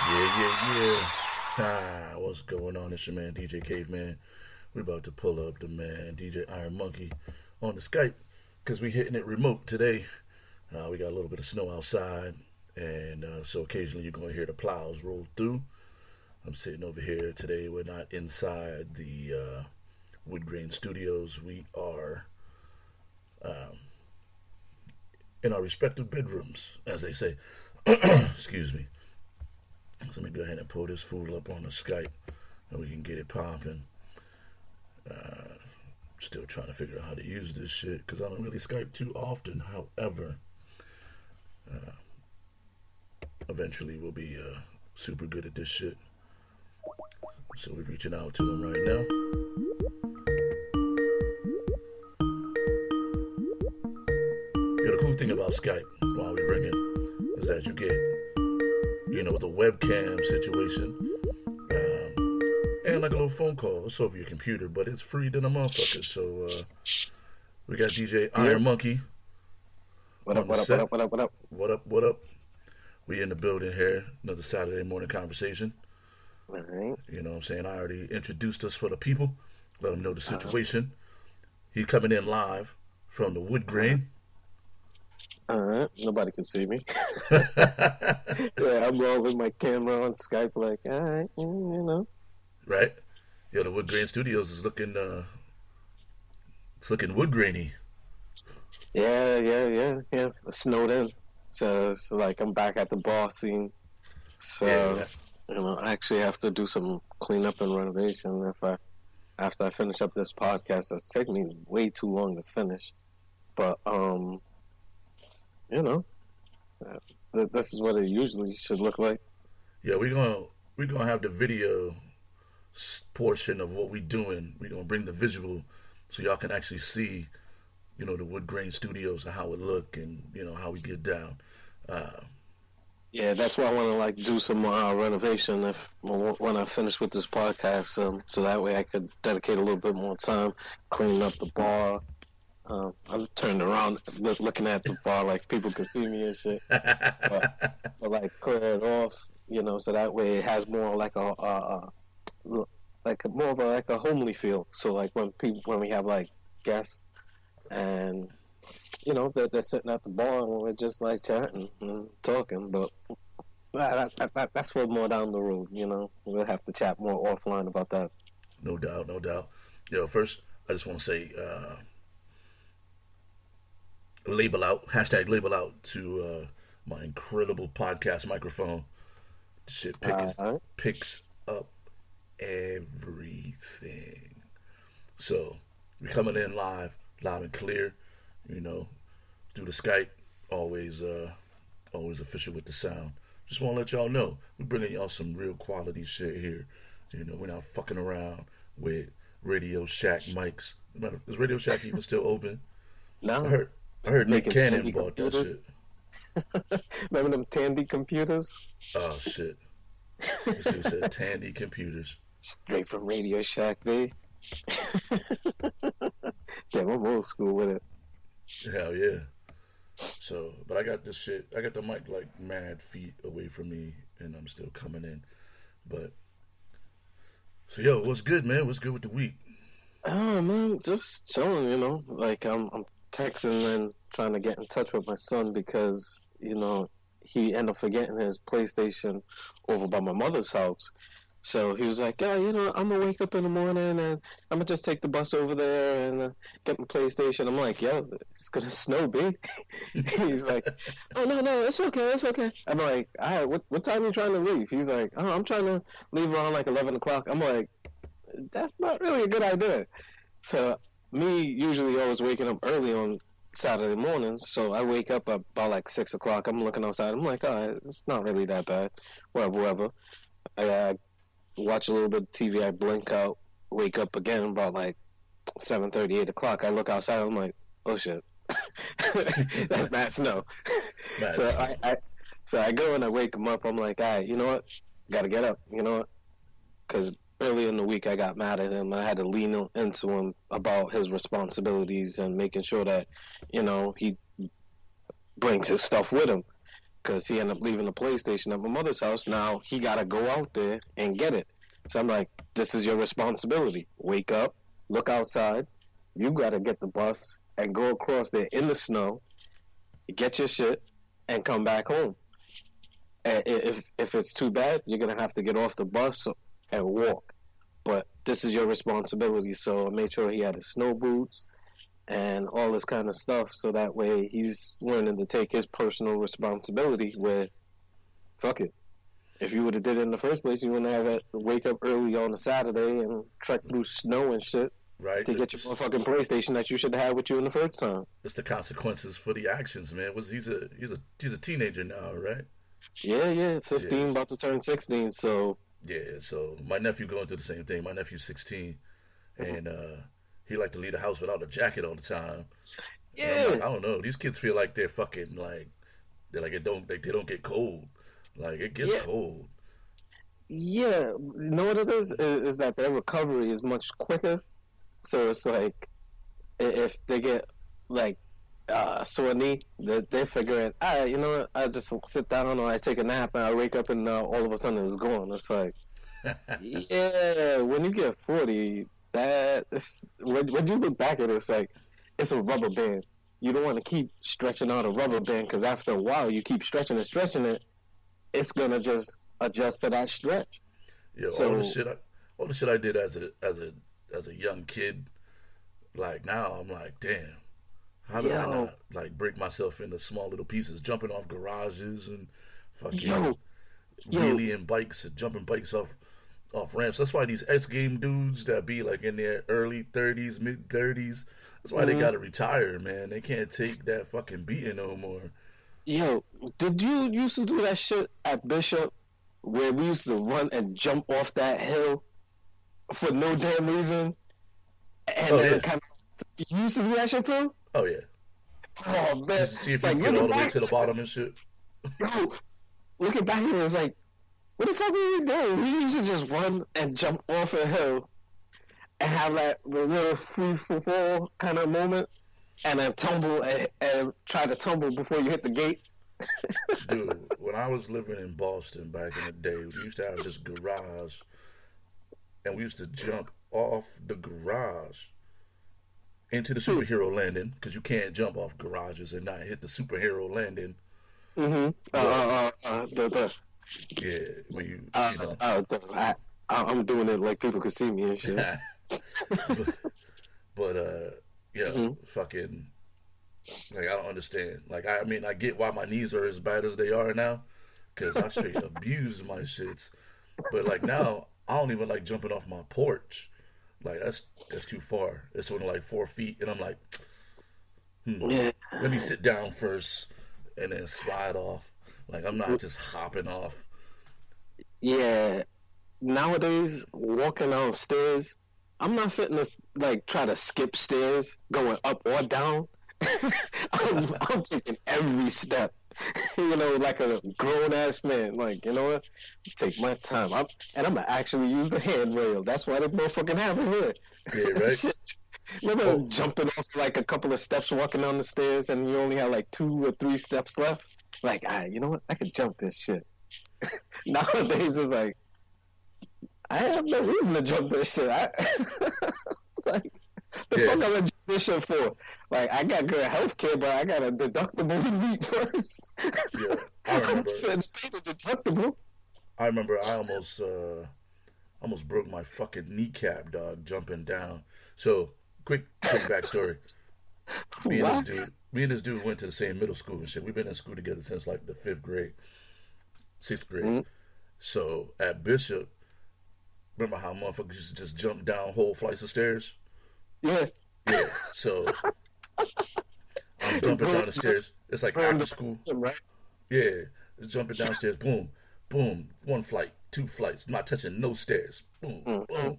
Yeah. What's going on? It's your man DJ Caveman. We're about to pull up the man DJ Iron Monkey on the Skype because we hitting it remote today. We got a little bit of snow outside, and so occasionally you're going to hear the plows roll through. I'm sitting over here today. We're not inside the Wood Grain Studios. We are in our respective bedrooms, as they say. Excuse me. So let me go ahead and pull this fool up on the Skype and we can get it popping. Still trying to figure out how to use this shit because I don't really Skype too often. However, eventually we'll be super good at this shit. So we're reaching out to them right now. Yeah, the cool thing about Skype while we ring it is that you get, the webcam situation, and like a little phone call. It's over your computer, but it's free than a motherfucker. So we got DJ Iron Monkey. What up? What up? We in the building here. Another Saturday morning conversation. All right. You know what I'm saying? I already introduced us for the people. Let them know the situation. He's coming in live from the Wood Grain. All right. Nobody can see me. Yeah, I'm rolling my camera on Skype like, all right, Right? Yeah, the Wood Grain Studios is looking, it's looking wood grainy. Yeah. Snowed in. So it's like I'm back at the bar scene. So, I actually have to do some cleanup and renovation after I finish up this podcast. That's taking me way too long to finish. But, this is what it usually should look like. Yeah, we're gonna have the video portion of what we're doing. We're gonna bring the visual so y'all can actually see, the Wood Grain Studios and how it look and how we get down. Yeah, that's why I want to do some renovation when I finish with this podcast, so that way I could dedicate a little bit more time cleaning up the bar. I'm turned around looking at the bar like people can see me and shit, but like clear it off, so that way it has more like a more of a homely feel. So like when we have like guests and they're sitting at the bar and we're just like chatting and talking, but that's for more down the road. We'll have to chat more offline about that. No doubt. First I just want to say label out to my incredible podcast microphone. This shit picks up everything. So we're coming in live and clear, through the Skype, always official with the sound. Just want to let y'all know we're bringing y'all some real quality shit here. We're not fucking around with Radio Shack mics. Is Radio Shack even still open? No. I heard Nick Cannon bought that shit. Remember them Tandy computers? Oh shit! This dude said Tandy computers. Straight from Radio Shack, babe. Damn, I'm old school with it. Hell yeah. So, but I got this shit. I got the mic like mad feet away from me, and I'm still coming in. But so, what's good, man? What's good with the week? Oh man, just chilling. Like I'm texting and trying to get in touch with my son because he ended up forgetting his PlayStation over by my mother's house. So he was like, I'm gonna wake up in the morning and I'm gonna just take the bus over there and get my PlayStation. I'm like, it's gonna snow, B. He's like, oh no, it's okay. I'm like, all right, what time are you trying to leave? He's like, oh, I'm trying to leave around like 11 o'clock. I'm like, that's not really a good idea. So me usually always waking up early on Saturday mornings, so I wake up about like 6 o'clock. I'm looking outside. I'm like, it's not really that bad. Whatever. I watch a little bit of TV. I blink out, wake up again about like 7:30, 8 o'clock. I look outside. I'm like, oh shit, that's bad snow. So I go and I wake him up. I'm like, all right, you know what? Gotta get up. You know what? Because early in the week I got mad at him. I had to lean into him about his responsibilities and making sure that he brings his stuff with him. because he ended up leaving the PlayStation at my mother's house. Now he got to go out there and get it. So I'm like, this is your responsibility. Wake up, look outside. You got to get the bus and go across there in the snow, get your shit, and come back home. And if it's too bad, you're gonna have to get off the bus and walk. But this is your responsibility. So I made sure he had his snow boots and all this kind of stuff, so that way he's learning to take his personal responsibility. Where, fuck it, if you would have did it in the first place, you wouldn't have had to wake up early on a Saturday and trek through snow and shit Right? to get your motherfucking PlayStation that you should have had with you in the first time. It's the consequences for the actions, man. He's a teenager now, right? Yeah, 15, Yes. about to turn 16. So Yeah. So my nephew going through the same thing. My nephew's 16, and he like to leave the house without a jacket all the time. And I'm like, yeah, I don't know. These kids feel like they're fucking like they don't get cold. Like it gets yeah, cold. yeah. You know what it is that their recovery is much quicker. So it's like if they get like sore knee, they're figuring, all right, you know what? I just sit down or I take a nap and I wake up and all of a sudden it's gone. It's like, yeah, when you get 40, that is, when you look back at it, it's like it's a rubber band. You don't want to keep stretching out a rubber band because after a while you keep stretching it, it's gonna just adjust to that stretch. Yeah, So, all the shit I did as a young kid. Like now, I'm like, damn. How did I yo, not like break myself into small little pieces, jumping off garages and fucking yo, yo, wheeling bikes and jumping bikes off ramps. That's why these X game dudes that be like in their early 30s, mid 30s, that's why they mhm. gotta retire, man. They can't take that fucking beating no more. Yo, did you used to do that shit at Bishop where we used to run and jump off that hill for no damn reason? And Oh then yeah, it kind of, you used to do that shit too? oh yeah. Oh man, Just to see if you like can get all looking the way back, to the bottom and shit. yo, looking back at it, it's like, what the fuck were we doing? We used to just run and jump off a hill and have that little free for fall kind of moment, and then tumble and try to tumble before you hit the gate. Dude, when I was living in Boston back in the day, we used to have this garage, and we used to jump off the garage into the superhero landing because you can't jump off garages and not hit the superhero landing. Mm-hmm. But The yeah, when you know, I'm doing it like people can see me and shit. but, but yeah, Hmm. fucking like I don't understand. Like I mean, I get why my knees are as bad as they are now because I straight abuse my shits. But like now, I don't even like jumping off my porch. Like that's too far. It's only like 4 feet, and I'm like, Yeah, let me sit down first and then slide off. Like I'm not just hopping off. yeah. Nowadays, walking downstairs, I'm not fitting to like try to skip stairs going up or down. I'm taking every step, you know, like a grown ass man. Like, you know what? Take my time. And I'm gonna actually use the handrail. That's why they motherfucking have it here. Yeah, right. Shit. Remember Oh, jumping off like a couple of steps walking down the stairs and you only had like 2 or 3 steps left? Like, you know what? I could jump this shit. Nowadays, it's like, I have no reason to jump this shit. Like, the fuck yeah, am I gonna jump this shit for? Like, I got good health care, but I got a deductible to meet first. yeah. I I'm remember. trying to pay the deductible. I remember. I almost broke my fucking kneecap, dog, jumping down. So quick backstory. Why? Me and this dude went to the same middle school and shit. We've been in school together since like the fifth grade, sixth grade. Mm, So at Bishop, remember how motherfuckers used to just jump down whole flights of stairs? yeah. Yeah. So I'm jumping down the stairs. It's like Burn after the school. system, right? Yeah. Just jumping downstairs. Boom, boom. One flight, two flights. I'm not touching no stairs. Boom, Mm-hmm. boom.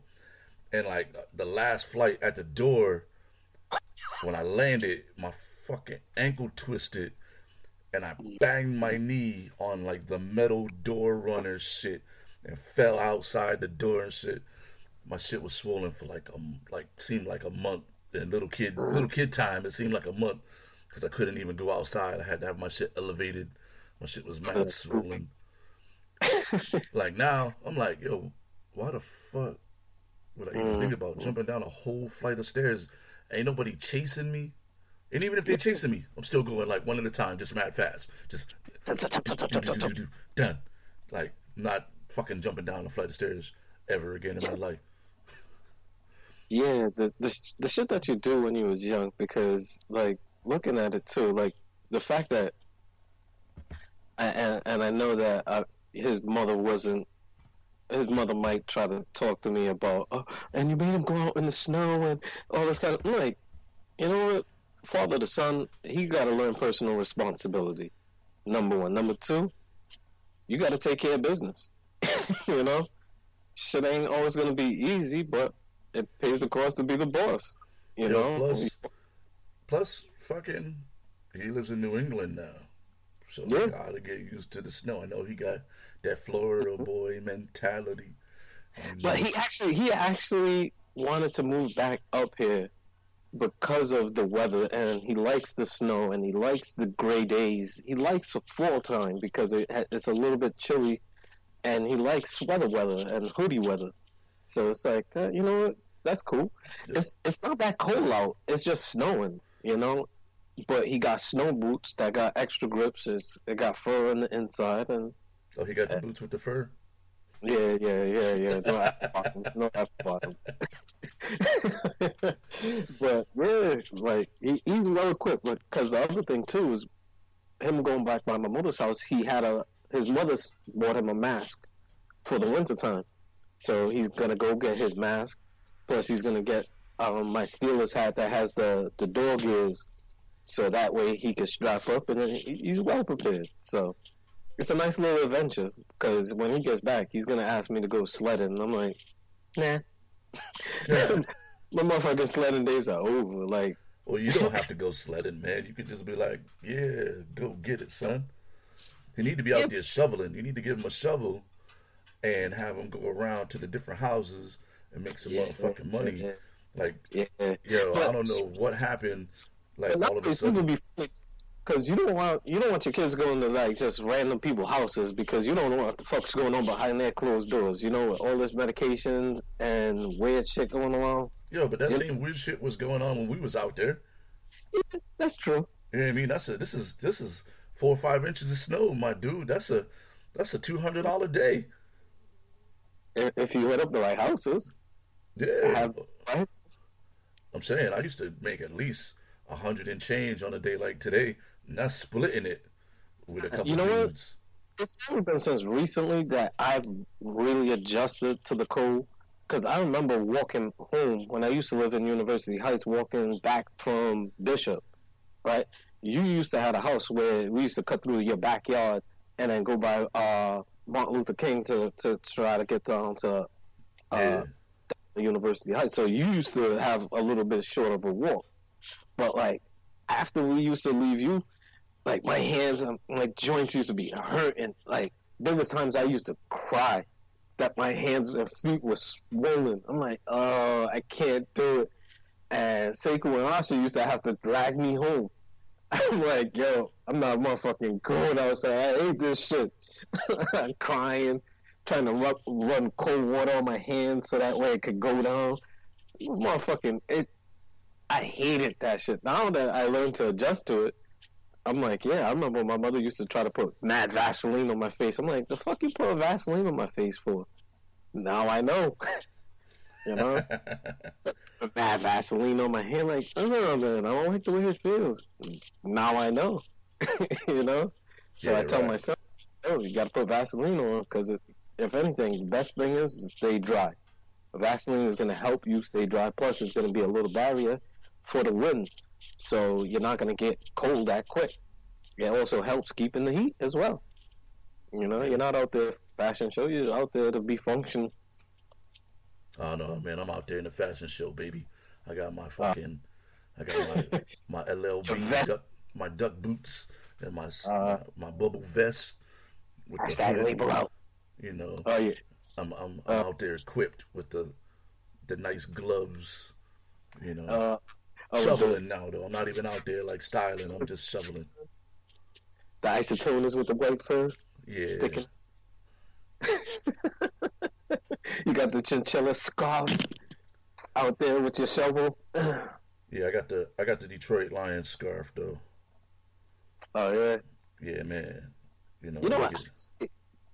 And like the last flight at the door, when I landed, my fucking ankle twisted and I banged my knee on like the metal door runner shit and fell outside the door and shit. My shit was swollen for like seemed like a month. And little kid time, it seemed like a month because I couldn't even go outside. I had to have my shit elevated My shit was mad swollen. Like now, I'm like, yo, why the fuck would I even think about jumping down a whole flight of stairs? Ain't nobody chasing me. And even if they're chasing me, I'm still going like one at a time, just mad fast. Just done. Like, not fucking jumping down a flight of stairs ever again in my life. Yeah, the shit that you do when you was young, because like looking at it too, like the fact that and I know that his mother wasn't. His mother might try to talk to me about, oh, and you made him go out in the snow and all this kind of. I'm like, you know what, father to son, he got to learn personal responsibility. Number one, number two, you got to take care of business. You know, shit ain't always gonna be easy, but it pays the cost to be the boss. You know. Plus, fucking, he lives in New England now. So Yeah. he gotta get used to the snow. I know he got that Florida boy mentality. But he actually wanted to move back up here because of the weather, and he likes the snow, and he likes the gray days. He likes the fall time because it's a little bit chilly, and he likes sweater weather and hoodie weather. So it's like, you know what? That's cool. Yeah. It's not that cold out. It's just snowing, you know. But he got snow boots that got extra grips. It got fur on the inside, and Oh, he got the boots with the fur? yeah. No apple bottom. No apple bottom. But yeah, like he's well equipped. Because the other thing too is him going back by my mother's house. His mother bought him a mask for the winter time, so he's gonna go get his mask. Plus, he's gonna get my Steelers hat that has the dog ears, so that way he can strap up, and then he's well prepared. So it's a nice little adventure. Because when he gets back, he's gonna ask me to go sledding, and I'm like, nah. Yeah. My motherfucking sledding days are over. Like, Well, you don't have to go sledding, man. You could just be like, yeah, go get it, son. You need to be out there shoveling. You need to give him a shovel and have him go around to the different houses and make some motherfucking money. Like, yo, I don't know what happened. Like, all of a sudden. Because you don't want your kids going to like just random people's houses, because you don't know what the fuck's going on behind their closed doors. You know, with all this medication and weird shit going on. Yo, but that same weird shit was going on when we was out there. Yeah, that's true. You know what I mean? This is 4 or 5 inches of snow, my dude. That's a $200 day. If you went up the right houses. Yeah. I'm saying I used to make at least 100 and change on a day like today, and that's splitting it with a couple dudes. It's only been since recently that I've really adjusted to the cold. Because I remember walking home when I used to live in University Heights, walking back from Bishop, right? You used to have a house where we used to cut through your backyard and then go by Martin Luther King to try to get down to University Heights. So you used to have a little bit short of a walk. But like after we used to leave you, like my hands and like joints used to be hurting. Like there was times I used to cry that my hands and feet were swollen. I'm like, oh, I can't do it. And Seiko and Asha used to have to drag me home. I'm like, yo, I'm not motherfucking going outside. I hate this shit. I'm crying, trying to run cold water on my hands so that way it could go down. Motherfucking, I hated that shit. Now that I learned to adjust to it, I'm like, yeah, I remember my mother used to try to put mad Vaseline on my face. I'm like, the fuck you put Vaseline on my face for? Now I know. You know? Mad Vaseline on my hand, like, oh man, I don't like the way it feels. Now I know. You know? So I tell myself, oh, you gotta put Vaseline on, because if anything, the best thing is to stay dry. Vaseline is gonna help you stay dry, plus it's gonna be a little barrier for the wind. So you're not going to get cold that quick. It also helps keeping the heat as well. You know, you're not out there fashion show. You're out there to be function. Oh no, man! I'm out there in the fashion show, baby. I got my fucking, I got my LLB my duck boots and my bubble vest with the hood. Label out. You know. Oh yeah. I'm out there equipped with the nice gloves. You know. Shoveling now though. I'm not even out there like styling. I'm just shoveling. The isotoners with the white fur Yeah, sticking. You got the chinchilla scarf out there with your shovel. yeah. I got the Detroit Lions scarf though. Oh yeah. Yeah, man. You know, You know what? niggas.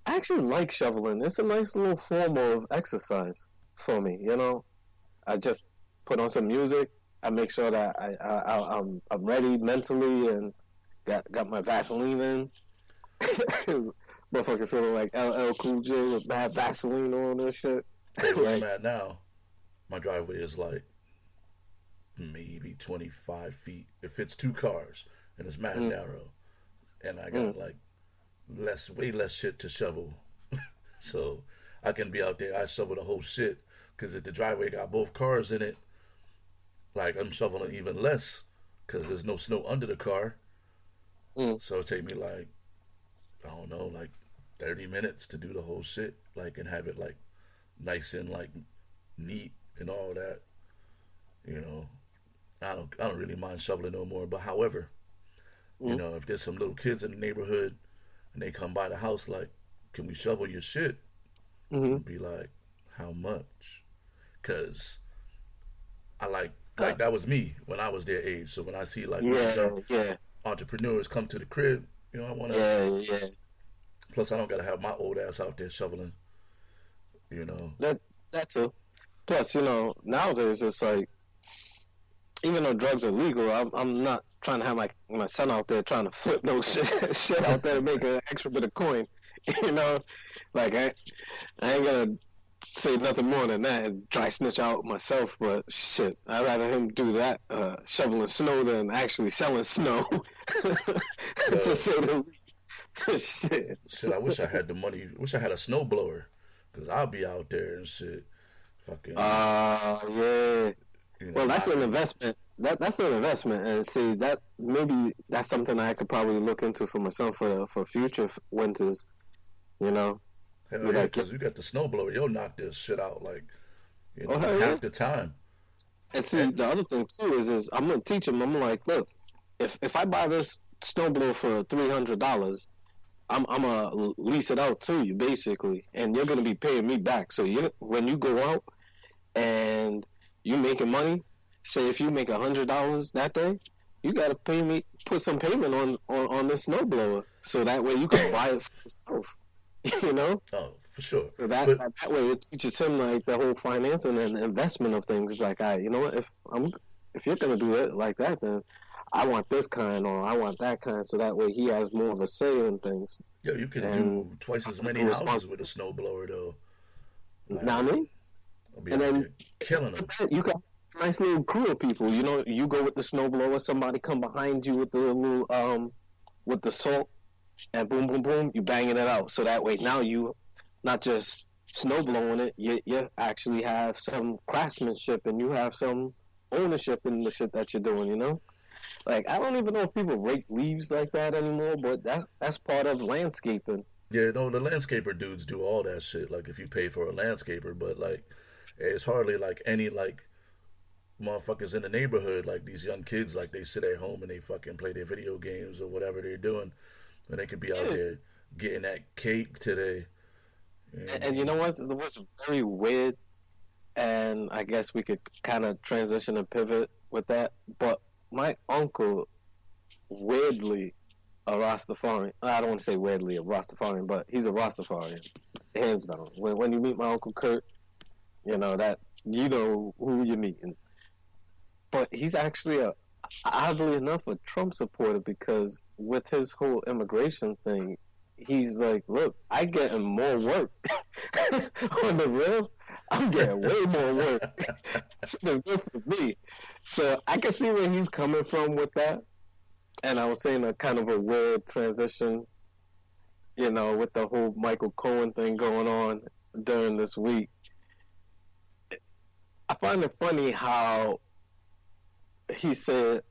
I actually like shoveling. It's a nice little form of exercise for me. I just put on some music. I make sure that I'm ready mentally and got my Vaseline in. Motherfucker feeling like LL Cool J with bad Vaseline on and shit. Hey, where I'm Like, at now, my driveway is like maybe 25 feet. It fits two cars, and it's mad mm, narrow. And I mm, got like way less shit to shovel. So I can be out there. I shovel the whole shit because if the driveway got both cars in it, like I'm shoveling even less because there's no snow under the car. mm. So it take me like I don't know, like 30 minutes to do the whole shit, like and have it like nice and like neat and all that. You know, I don't really mind shoveling no more. But however, Mm, if there's some little kids in the neighborhood and they come by the house like, can we shovel your shit? mm-hmm. I'll be like, how much? Cause I Uh, like that was me when I was their age. So when I see like these yeah, young yeah, entrepreneurs come to the crib, I wanna. yeah. Plus, I don't gotta have my old ass out there shoveling. You know. That too. Plus, nowadays it's like even though drugs are legal, I'm not trying to have my son out there trying to flip no shit out there to make an extra bit of coin. You know, like I ain't gonna say nothing more than that and dry snitch out myself. But shit, I'd rather him do that shoveling snow than actually selling snow. To Yo, say the least. Shit. shit. I wish I had the money. Wish I had a snow blower, cause I'll be out there and shit, fucking, Yeah. Well, that's an knocking. investment. That's an investment, and see that maybe that's something I could probably look into for myself for future winters. You know, Hell be yeah, like, cause you got the snow blower. You'll knock this shit out like, oh hell yeah. half the time. And And see, the other thing too is I'm gonna teach him. I'm like, look, if I buy this snowblower for $300, I'm gonna lease it out to you basically, and you're gonna be paying me back. So when you go out and you making money, say if you make $100 that day, you gotta pay me, put some payment on this snowblower, so that way you can buy it for yourself. You know, oh, for sure. so that But that way it teaches him like the whole financing and investment of things. It's like, you know what, if you're gonna do it like that, then I want this kind or I want that kind, so that way he has more of a say in things yo, you can and do twice as many be houses with responsible. a snow blower though. Now I Like mean, I'll be and out then there killing them. you got a nice little crew of people. You know, you go with the snowblower, somebody come behind you with the little with the salt, and boom, boom, boom, you banging it out. So that way now you not just snow blowing it, you actually have some craftsmanship and you have some ownership in the shit that you're doing. You know, like I don't even know if people rake leaves like that anymore, but that's part of landscaping. Yeah, no, the landscaper dudes do all that shit. Like if you pay for a landscaper, but like it's hardly like any like motherfuckers in the neighborhood, like these young kids, like they sit at home and they fucking play their video games or whatever they're doing, and they could be out Yeah. there getting that cake today. And And you know what's very weird, and I guess we could kind of transition and pivot with that. But my uncle, weirdly, a Rastafarian. I don't want to say weirdly a Rastafarian, but he's a Rastafarian, hands down. When you meet my uncle Kurt, you know that you know who you're meeting. But he's actually oddly enough, a Trump supporter because with his whole immigration thing, he's like, look, I getting more work on the real. I'm getting way more work. Shit is good for me. So I can see where he's coming from with that. And I was saying a kind of a weird transition, with the whole Michael Cohen thing going on during this week. I find it funny how he said,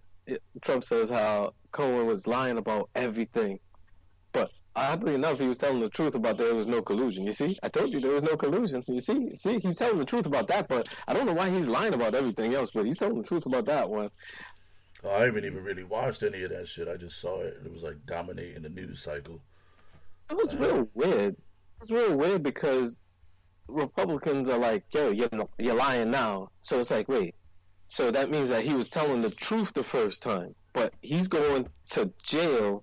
Trump says how Cohen was lying about everything. But oddly enough, he was telling the truth about there was no collusion. You see, I told you there was no collusion. You see, he's telling the truth about that. But I don't know why he's lying about everything else. But he's telling the truth about that one. I haven't even really watched any of that shit. I just saw it. It was like dominating the news cycle. It was Uh, real weird. It was real weird because Republicans are like, yo, you're lying now. So it's like, wait. So that means that he was telling the truth the first time, but he's going to jail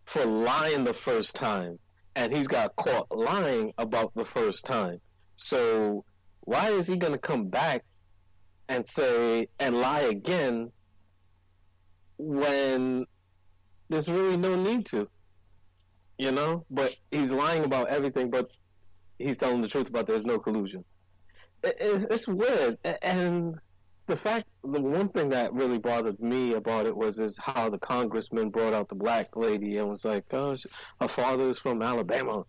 for lying the first time, and he's got caught lying about the first time. So why is he going to come back and say and lie again when there's really no need to? You know, but he's lying about everything, but he's telling the truth about there's no collusion. It's weird, and the one thing that really bothered me about it was is how the congressman brought out the black lady and was like, "Oh, her father is from Alabama,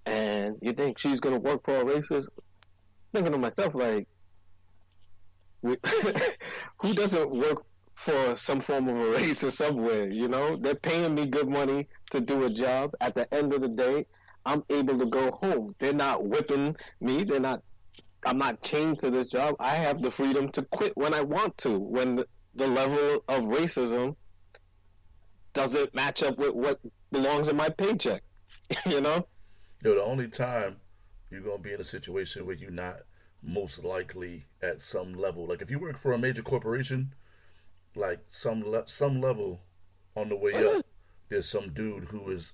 and you think she's gonna work for a racist?" Thinking to myself, like, who doesn't work for some form of a racist somewhere? You know, they're paying me good money to do a job. At the end of the day, I'm able to go home. They're not whipping me. I'm not chained to this job. I have the freedom to quit when I want to, when the level of racism doesn't match up with what belongs in my paycheck. You know? Yo, the only time you're gonna be in a situation where you're not most likely at some level, like if you work for a major corporation, like some level on the way up, there's some dude who is,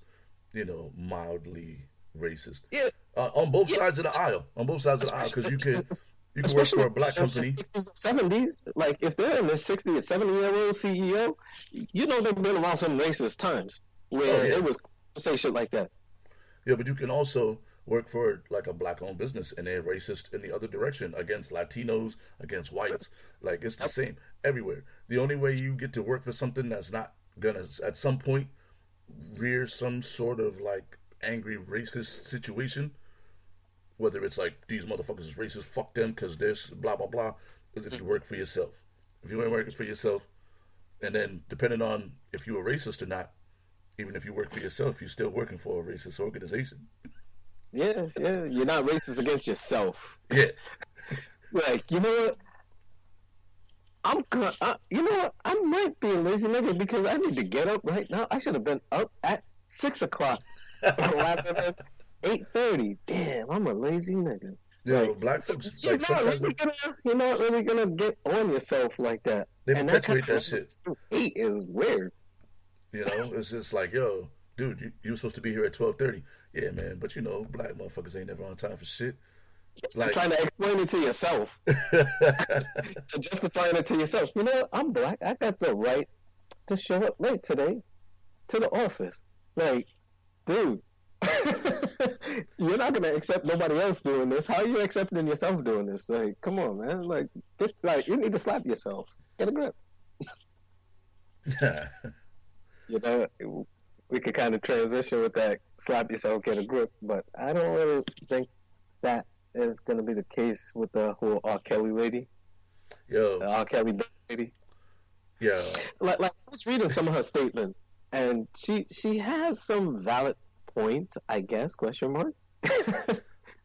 mildly racist. Yeah. On both sides of the aisle. On both sides of the aisle, because you can work for a black company. 60s, 70s, like if they're in their 60 or 70-year-old CEO, you know they've been around some racist times where it was say shit like that. Yeah, but you can also work for like a black-owned business and they're racist in the other direction against Latinos, against whites. Like it's the same everywhere. The only way you get to work for something that's not gonna at some point rear some sort of like angry racist situation, whether it's like these motherfuckers is racist, fuck them because this blah blah blah, is if you work for yourself. If you ain't working for yourself, and then depending on if you're a racist or not, even if you work for yourself, you're still working for a racist organization. Yeah, you're not racist against yourself. Yeah. Like, you know what? You know what? I might be a lazy nigga because I need to get up right now. I should have been up at 6 o'clock rather than 8:30. Damn, I'm a lazy nigga. Yeah, like, black folks you're like not sometimes really you're not really gonna get on yourself like that. they And perpetuate that shit. 8 is weird. It's just like, yo, dude, you were supposed to be here at 12:30. Yeah, man, but black motherfuckers ain't never on time for shit. Like, trying to explain it to yourself. To justifying it to yourself. You know what? I'm black. I got the right to show up late today to the office. Like, dude, you're not gonna accept nobody else doing this. How are you accepting yourself doing this? Like, come on, man. Like, you need to slap yourself. Get a grip. You know, we could kind of transition with that slap yourself, get a grip, but I don't really think that is going to be the case with the whole R.Kelly lady. Yo. The R.Kelly lady. Yeah. Like I was reading some of her statements, and she has some valid points, I guess, question mark.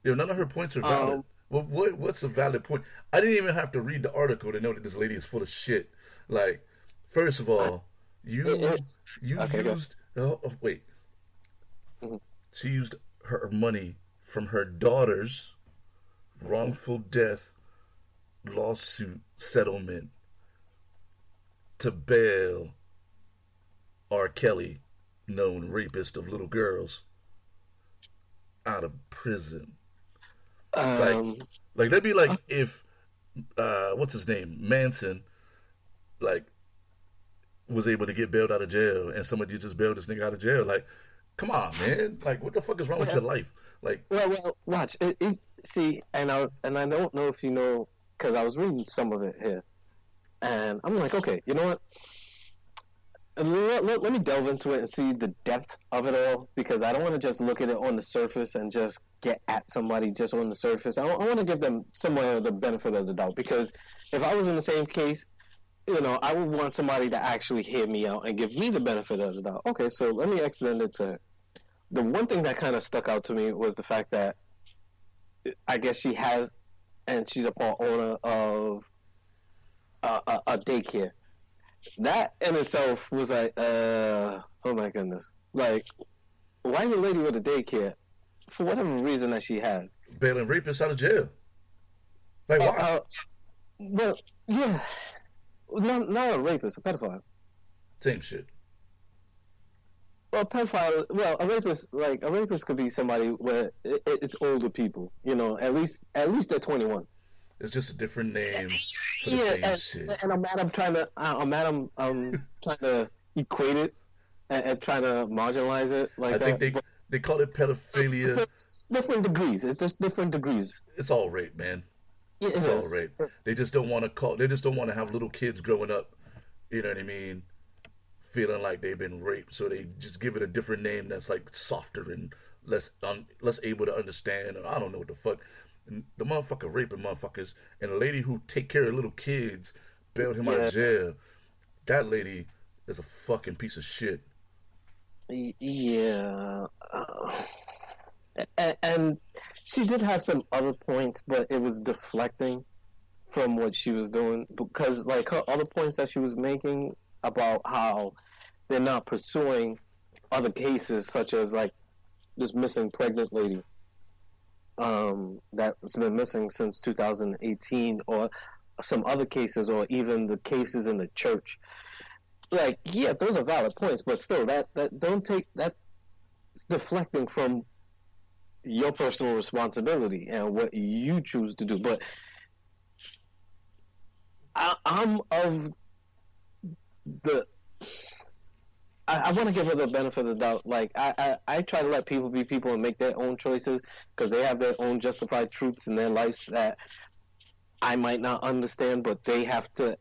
Yo, none of her points are valid. What's a valid point? I didn't even have to read the article to know that this lady is full of shit. Like, first of all, you used... wait. Mm-hmm. She used her money from her daughter's wrongful death lawsuit settlement to bail R.Kelly, known rapist of little girls, out of prison. Like that'd be like if what's his name, Manson, like was able to get bailed out of jail and somebody just bailed this nigga out of jail. Like, come on, man. Like, what the fuck is wrong with your life? Like, well, watch it. See, and I don't know if you know, because I was reading some of it here, and I'm like, okay, you know what? Let me delve into it and see the depth of it all, because I don't want to just look at it on the surface and just get at somebody just on the surface. I want to give them somewhere the benefit of the doubt, because if I was in the same case, I would want somebody to actually hear me out and give me the benefit of the doubt. Okay, so let me extend it to her. The one thing that kind of stuck out to me was the fact that I guess she has, and she's a part owner of a daycare. that in itself was like, oh my goodness. Like, why is a lady with a daycare, for whatever reason that she has, Bailing rapists out of jail. Like, uh, why? uh, well, yeah, not a rapist, a pedophile. Same shit. Well, pedophile. Well, a rapist could be somebody where it's older people. You know, at least they're 21. It's just a different name for the Yeah, same shit. and I'm trying to equate it and trying to marginalize it like I think that. But they call it pedophilia. it's different degrees. It's just different degrees. It's all rape, man. Yeah, it It's all is. rape. They just don't want to call. They just don't want to have little kids growing up. You know what I mean? Feeling like they've been raped, so they just give it a different name that's like softer and less able to understand. Or I don't know what the fuck. And the motherfucker raping motherfuckers, and a lady who take care of little kids bailed him out Yeah, of jail. That lady is a fucking piece of shit. yeah. And she did have some other points, but it was deflecting from what she was doing because, like, her other points that she was making about how they're not pursuing other cases, such as like this missing pregnant lady that's been missing since 2018, or some other cases, or even the cases in the church. Like, yeah, those are valid points, but still, that don't take that's deflecting from your personal responsibility and what you choose to do. But I'm of the. I want to give her the benefit of the doubt. Like, I try to let people be people and make their own choices because they have their own justified truths in their lives that I might not understand, but they have to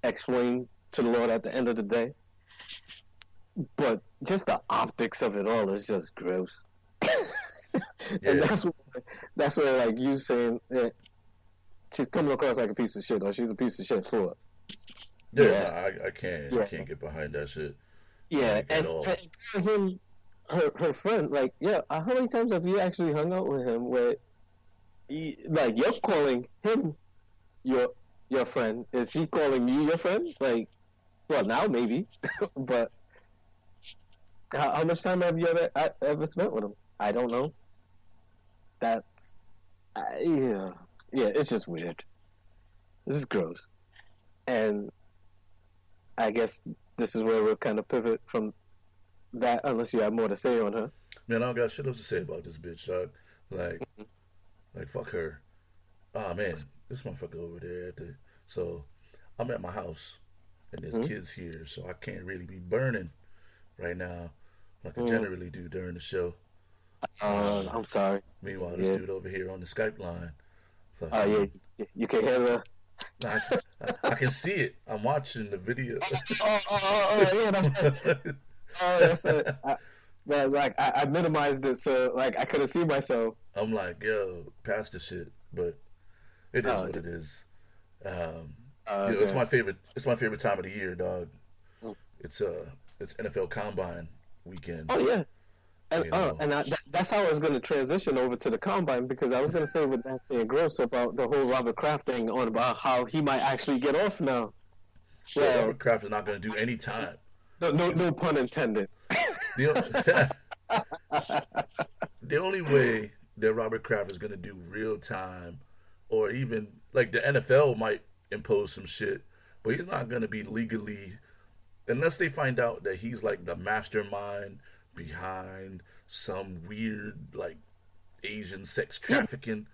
explain to the Lord at the end of the day. But just the optics of it all is just gross. And Yeah, that's where like you saying that she's coming across like a piece of shit, or she's a piece of shit for it. yeah. Yeah, No, I yeah, can't get behind that shit yeah. like at all. And for him, her friend, like, yeah, how many times have you actually hung out with him where, like, you're calling him your friend? Is he calling you your friend? Like, well, now maybe, but how much time have you ever spent with him? I don't know. That's yeah, yeah. It's just weird. This is gross, and I guess this is where we'll kind of pivot from that, unless you have more to say on her. Man, I don't got shit else to say about this bitch, dog. Like, like fuck her. Ah man, this motherfucker over there at the. So, I'm at my house, and there's Mm-hmm. kids here, so I can't really be burning right now like I Mm. generally do during the show. Uh, I'm sorry. Meanwhile, this Yeah. dude over here on the Skype line, Yeah. fucking. You can hear the. Nah, I can see it. I'm watching the video. Yeah. That's it. Like I minimized it so like I couldn't see myself. I'm like, yo, pass the shit, but it is Oh, what it is. Um, it's okay. my favorite. It's my favorite time of the year, dog. Mm. It's NFL Combine weekend. Oh yeah. You know, And that's how I was going to transition over to the combine because I was going to say with that being gross about the whole Robert Kraft thing on about how he might actually get off now. well, Well, Robert Kraft is not going to do any time. no pun intended. The, the only way that Robert Kraft is going to do real time, or even like the NFL might impose some shit, but he's not going to be legally unless they find out that he's like the mastermind behind some weird like Asian sex Yeah, trafficking.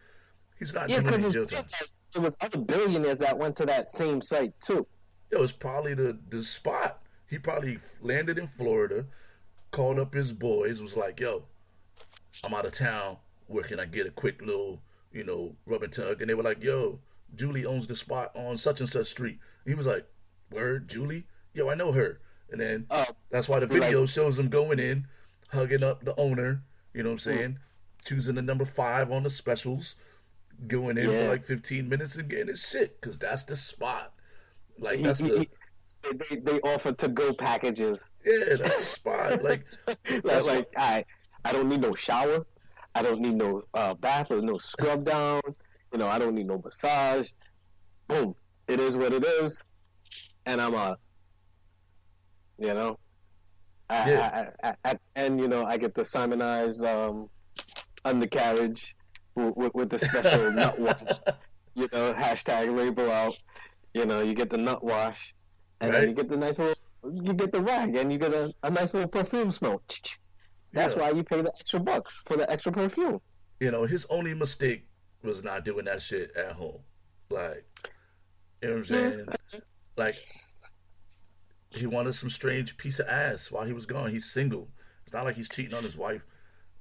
He's not yeah, doing because any jail time. it was other billionaires that went to that same site too. It was probably the spot. He probably landed in Florida, called up his boys, was like, "Yo, I'm out of town. Where can I get a quick little, rub and tug?" And they were like, "Yo, Julie owns the spot on such and such street." He was like, "Word, Julie? Yo, I know her." And then Uh, that's why the like, video shows him going in, hugging up the owner. You know what I'm mm, saying? Choosing the number 5 on the specials, going in for yeah, like 15 minutes and getting his shit because that's the spot. so Like that's the they offered to go packages. yeah, that's the spot. Like like, that's what. like I don't need no shower. I don't need no bath or no scrub down. I don't need no massage. Boom. It is what it is. And I'm You know, Yeah, and I get the Simonized undercarriage with the special nut wash. Hashtag label out. You get the nut wash, and then right. you get the nice little, you get the rag, and you get a nice little perfume smell. That's Yeah, why you pay the extra bucks for the extra perfume. his only mistake was not doing that shit at home. Like, you know what I'm Yeah, saying? Like, he wanted some strange piece of ass while he was gone. He's single. It's not like he's cheating on his wife.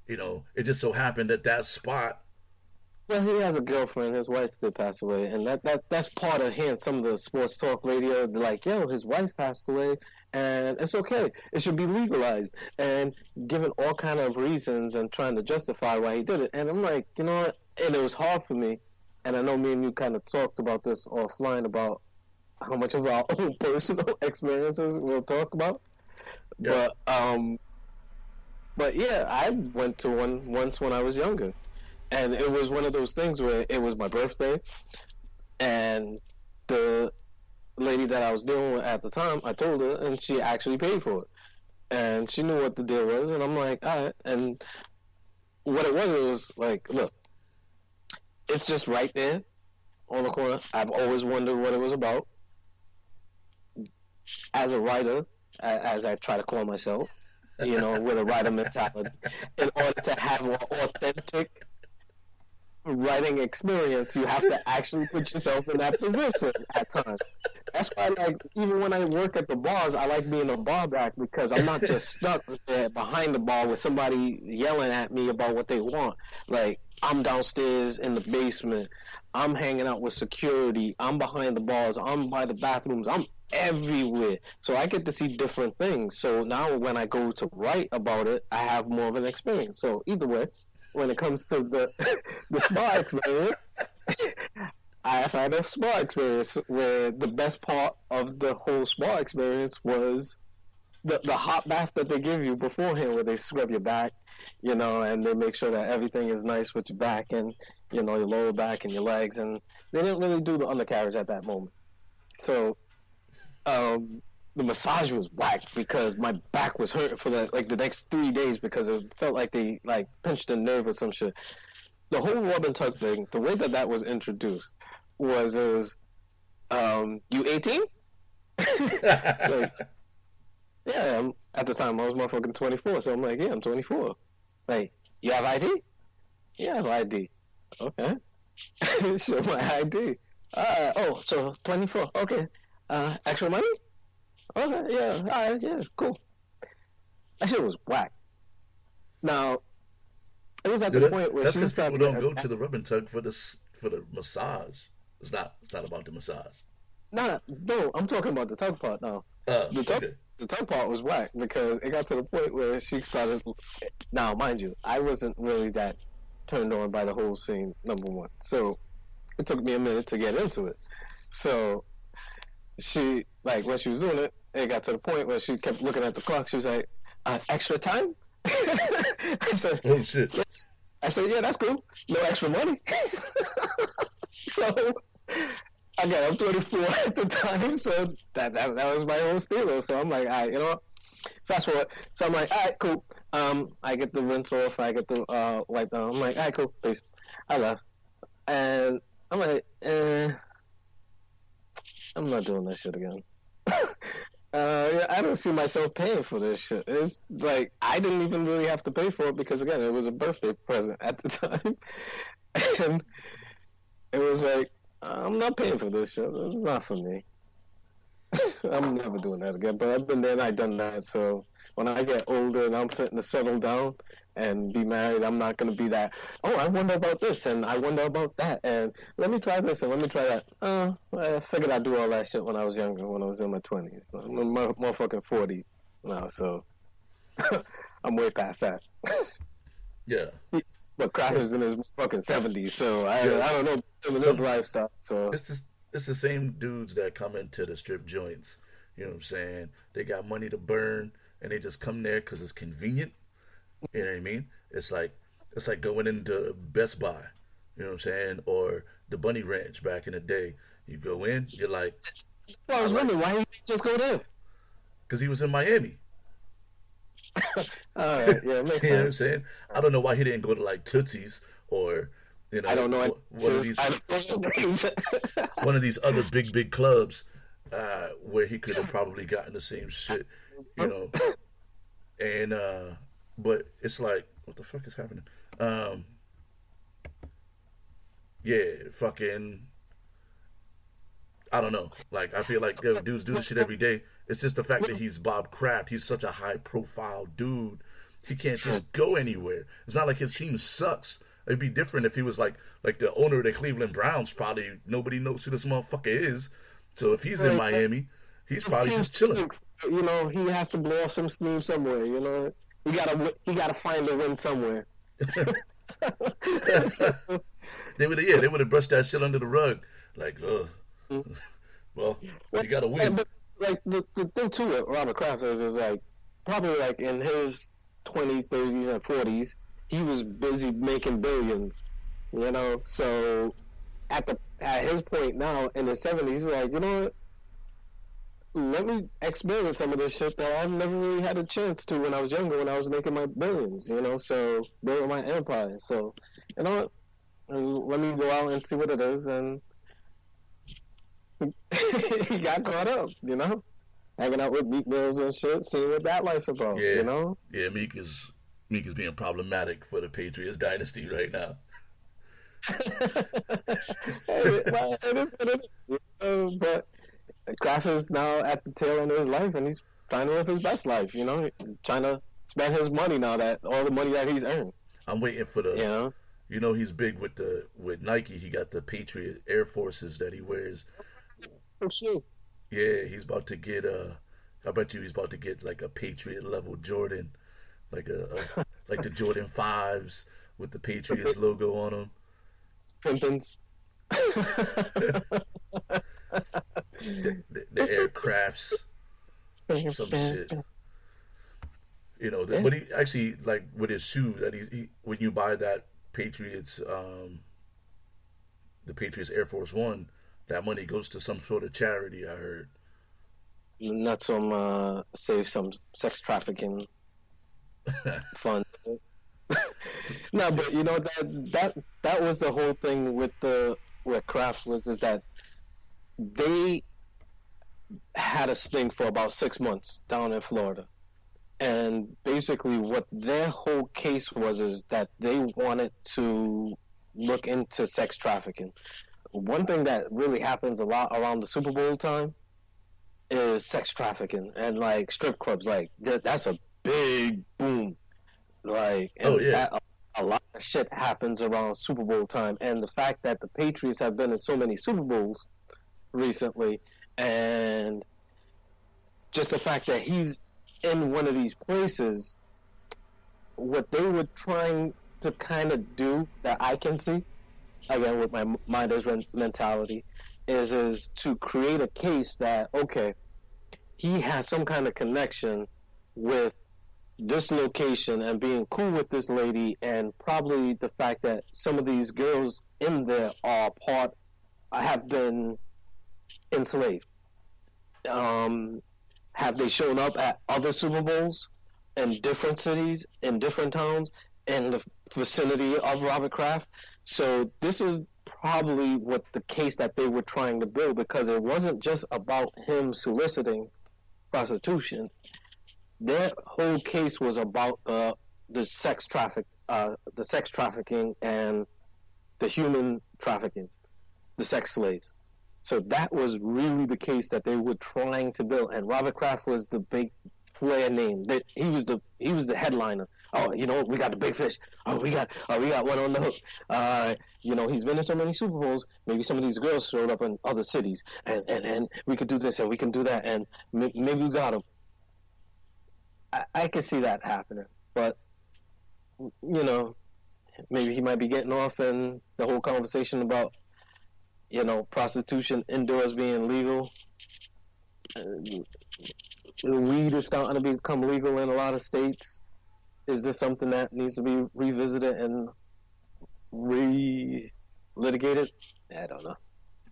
It just so happened that that spot. well, he has a girlfriend. His wife did pass away, and that's part of hearing some of the sports talk radio. They're like, "Yo, his wife passed away, and it's okay. It should be legalized." And giving all kind of reasons and trying to justify why he did it. And I'm like, you know what? And it was hard for me. And I know me and you kind of talked about this offline about how much of our own personal experiences we'll talk about. Yeah, But yeah, I went to one once when I was younger, and it was one of those things where it was my birthday, and the lady that I was dealing with at the time, I told her, and she actually paid for it, and she knew what the deal was, and I'm like, all right, and what it was like, look, it's just right there on the corner. I've always wondered what it was about. As a writer, as I try to call myself, with a writer mentality, in order to have an authentic writing experience, you have to actually put yourself in that position at times. That's why, like, even when I work at the bars, I like being a bar back because I'm not just stuck there behind the bar with somebody yelling at me about what they want. Like, I'm downstairs in the basement. I'm hanging out with security. I'm behind the bars. I'm by the bathrooms. I'm everywhere. So I get to see different things. So now when I go to write about it, I have more of an experience. So either way, when it comes to the the spa experience, I've had a spa experience where the best part of the whole spa experience was the hot bath that they give you beforehand, where they scrub your back, and they make sure that everything is nice with your back and your lower back and your legs, and they didn't really do the undercarriage at that moment. So the massage was whack because my back was hurting for the next 3 days because it felt like they pinched a nerve or some shit. The whole rub and tug thing, the way that was introduced was you 18? Like, yeah, at the time I was motherfucking 24, so I'm like, yeah, I'm 24. Like, you have ID? Yeah, I have ID. Okay. Show my ID. So 24. Okay. Extra money? Okay, yeah, all right, yeah, cool. That shit was whack. Now, it was at the point where that's she because people started don't getting. go to the rub and tug for the massage. It's not about the massage. Nah, no, I'm talking about the tug part now. The tug, Okay. the tug part was whack because it got to the point where she started. Now, mind you, I wasn't really that turned on by the whole scene. Number one, so it took me a minute to get into it. So she, when she was doing it, it got to the point where she kept looking at the clock. She was like, "Extra time?" I said, Oh shit. yeah. I said, "Yeah, that's cool. No extra money." So again, I'm 24 at the time, so that was my whole steal. So I'm like, all right, you know what? Fast forward. So I'm like, all right, cool. I get the rinse off. I get the wipe down. I'm like, all right, cool. Peace. I left, and I'm like, I'm not doing that shit again. Yeah, I don't see myself paying for this shit. It's like I didn't even really have to pay for it because again, it was a birthday present at the time, and it was like I'm not paying for this shit. It's not for me. I'm never doing that again. But I've been there and I've done that. So when I get older and I'm fitting to settle down and be married, I'm not going to be that, oh, I wonder about this and I wonder about that. And let me try this and let me try that. I figured I'd do all that shit when I was younger, when I was in my 20s. I'm a motherfucking 40 now, so I'm way past that. Yeah. But Crack is in his fucking 70s, so I don't know with So his lifestyle. So it's the same dudes that come into the strip joints. You know what I'm saying? They got money to burn, and they just come there because it's convenient. You know what I mean? It's like going into Best Buy. You know what I'm saying? Or the Bunny Ranch back in the day. You go in, you're like, well, I was I like, wondering why didn't you just go there? because he was in Miami. All right, yeah, it makes You know what I'm sense. saying? I don't know why he didn't go to like Tootsie's or I don't know. one of these one of these other big clubs where he could have probably gotten the same shit, you know. And but it's like, what the fuck is happening? Um, yeah, fucking. I don't know. Like I feel like yo, dudes do this shit every day. It's just the fact that he's Bob Kraft. He's such a high profile dude. He can't just go anywhere. It's not like his team sucks. It'd be different if he was like the owner of the Cleveland Browns. Probably nobody knows who this motherfucker is. So if he's in Miami, he's probably just chilling. You know, he has to blow off some steam somewhere. You know, he gotta find a win somewhere. They would have brushed that shit under the rug. Like, well, you gotta win. But like the thing too with Robert Kraft is like probably like in his 20s, 30s, and 40s, he was busy making billions. You know, so at his point now in his 70s, he's like, you know what? Let me experience some of this shit that I've never really had a chance to when I was younger, when I was making my billions, you know, so building my empire. So, you know what? Let me go out and see what it is. And he got caught up, you know, hanging out with Meek Mills and shit, seeing what that life's about, Yeah, you know? yeah. Meek is being problematic for the Patriots dynasty right now. But Kraft is now at the tail end of his life, and he's trying to live his best life. You know, trying to spend his money now, that all the money that he's earned. I'm waiting for the. You know, he's big with Nike. He got the Patriot Air Forces that he wears. For sure. Yeah, he's about to get I bet you he's about to get like a Patriot level Jordan, like like the Jordan 5s with the Patriots logo on them. Pimpins. The aircrafts, some shit. You know, but he actually, like with his shoe that he when you buy that Patriots the Patriots Air Force One, that money goes to some sort of charity, I heard. Not some save some sex trafficking fund. No, but you know that was the whole thing with Kraft is that they had a sting for about 6 months down in Florida. And basically what their whole case was is that they wanted to look into sex trafficking. One thing that really happens a lot around the Super Bowl time is sex trafficking and like strip clubs. Like that's a big boom. Like, and a lot of shit happens around Super Bowl time. And the fact that the Patriots have been in so many Super Bowls recently, and just the fact that he's in one of these places, what they were trying to kind of do that I can see, again with my minder's mentality, is to create a case that, okay, he has some kind of connection with this location and being cool with this lady, and probably the fact that some of these girls in there have been enslaved. Have they shown up at other Super Bowls in different cities, in different towns, in the vicinity of Robert Kraft? So this is probably what the case that they were trying to build, because it wasn't just about him soliciting prostitution. Their whole case was about the sex trafficking and the human trafficking, the sex slaves. So that was really the case that they were trying to build, and Robert Kraft was the big flair name. He was the headliner. Oh, you know, we got the big fish. Oh, we got one on the hook. You know, he's been in so many Super Bowls. Maybe some of these girls showed up in other cities, and we could do this and we can do that, and maybe we got him. I could see that happening, but you know, maybe he might be getting off in the whole conversation about, you know, prostitution indoors being legal. Weed is starting to become legal in a lot of states. Is this something that needs to be revisited and re-litigated? I don't know.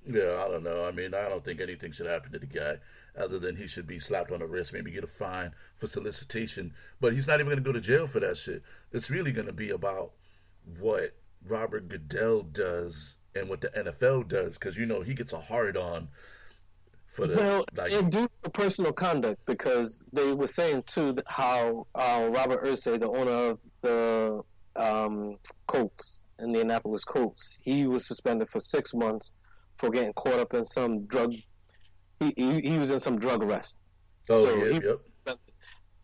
Yeah, I don't know. I mean, I don't think anything should happen to the guy other than he should be slapped on the wrist, maybe get a fine for solicitation. But he's not even going to go to jail for that shit. It's really going to be about what Robert Goodell does and what the NFL does because, he gets a hard on for the, Well, like, and due to personal conduct, because they were saying too that how Robert Ursay, the owner of the Colts, Indianapolis Colts, he was suspended for 6 months for getting caught up in some drug. He was in some drug arrest. oh, So yeah, he yep. was suspended.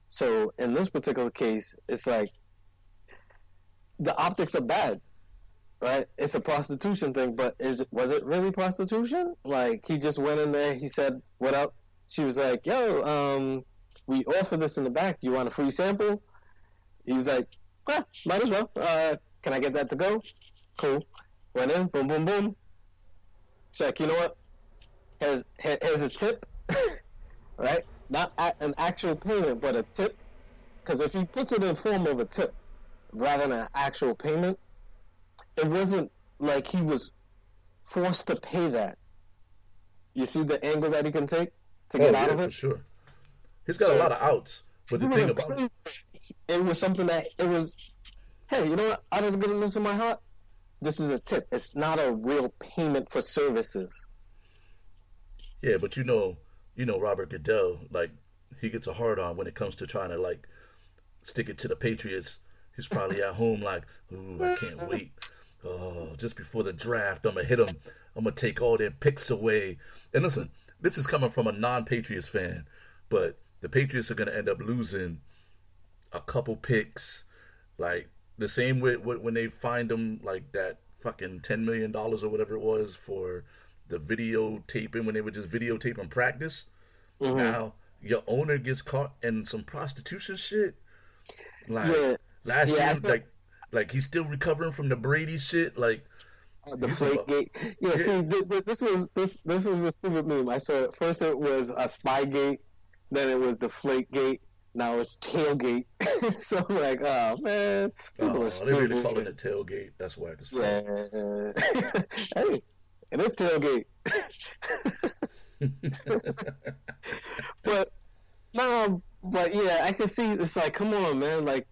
So in this particular case, it's like the optics are bad, right? It's a prostitution thing, but was it really prostitution? Like he just went in there, he said, "What up?" She was like, "Yo, we offer this in the back. You want a free sample?" He was like, "Might as well. Can I get that to go?" Cool. Went in, boom, boom, boom. Check. You know what? Here's a tip, right? Not an actual payment, but a tip. Because if he puts it in form of a tip rather than an actual payment, it wasn't like he was forced to pay that. You see the angle that he can take to Oh, get out yeah, of for it? sure. He's got a So lot of outs. But the he thing wasn't about paying. It was something that it was, hey, you know what? Out of the goodness of my heart, this is a tip. It's not a real payment for services. Yeah, but Robert Goodell, like he gets a hard on when it comes to trying to like stick it to the Patriots. He's probably at home like, ooh, I can't wait. Oh, just before the draft, I'm gonna hit them. I'm gonna take all their picks away. And listen, this is coming from a non-Patriots fan, but the Patriots are gonna end up losing a couple picks, like the same way when they fined them like that fucking $10 million or whatever it was for the videotaping when they were just videotaping practice. Mm-hmm. Now your owner gets caught in some prostitution shit. Like Yeah, last yeah. I year, saw like he's still recovering from the Brady shit. Like the he's Flake about Gate. Yeah, yeah. see, this was a stupid meme. I saw it first. It was a Spy Gate, then it was the Flake Gate. Now it's Tailgate. So I'm like, oh man, people are Oh, they really calling stupid. it tailgate. That's whack as fuck. Yeah. Hey, it is Tailgate. But no, but yeah, I can see it's like, come on, man, like,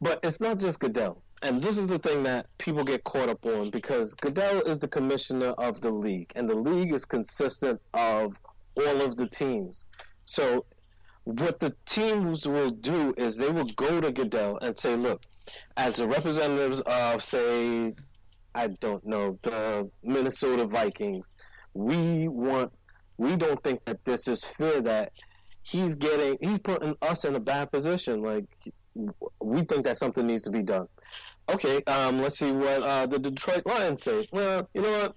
but it's not just Goodell. And this is the thing that people get caught up on because Goodell is the commissioner of the league, and the league is consistent of all of the teams. So what the teams will do is they will go to Goodell and say, look, as the representatives of, say, I don't know, the Minnesota Vikings, we want, we don't think that this is fair that he's putting us in a bad position. Like, we think that something needs to be done. Okay, let's see what the Detroit Lions say. Well, you know what?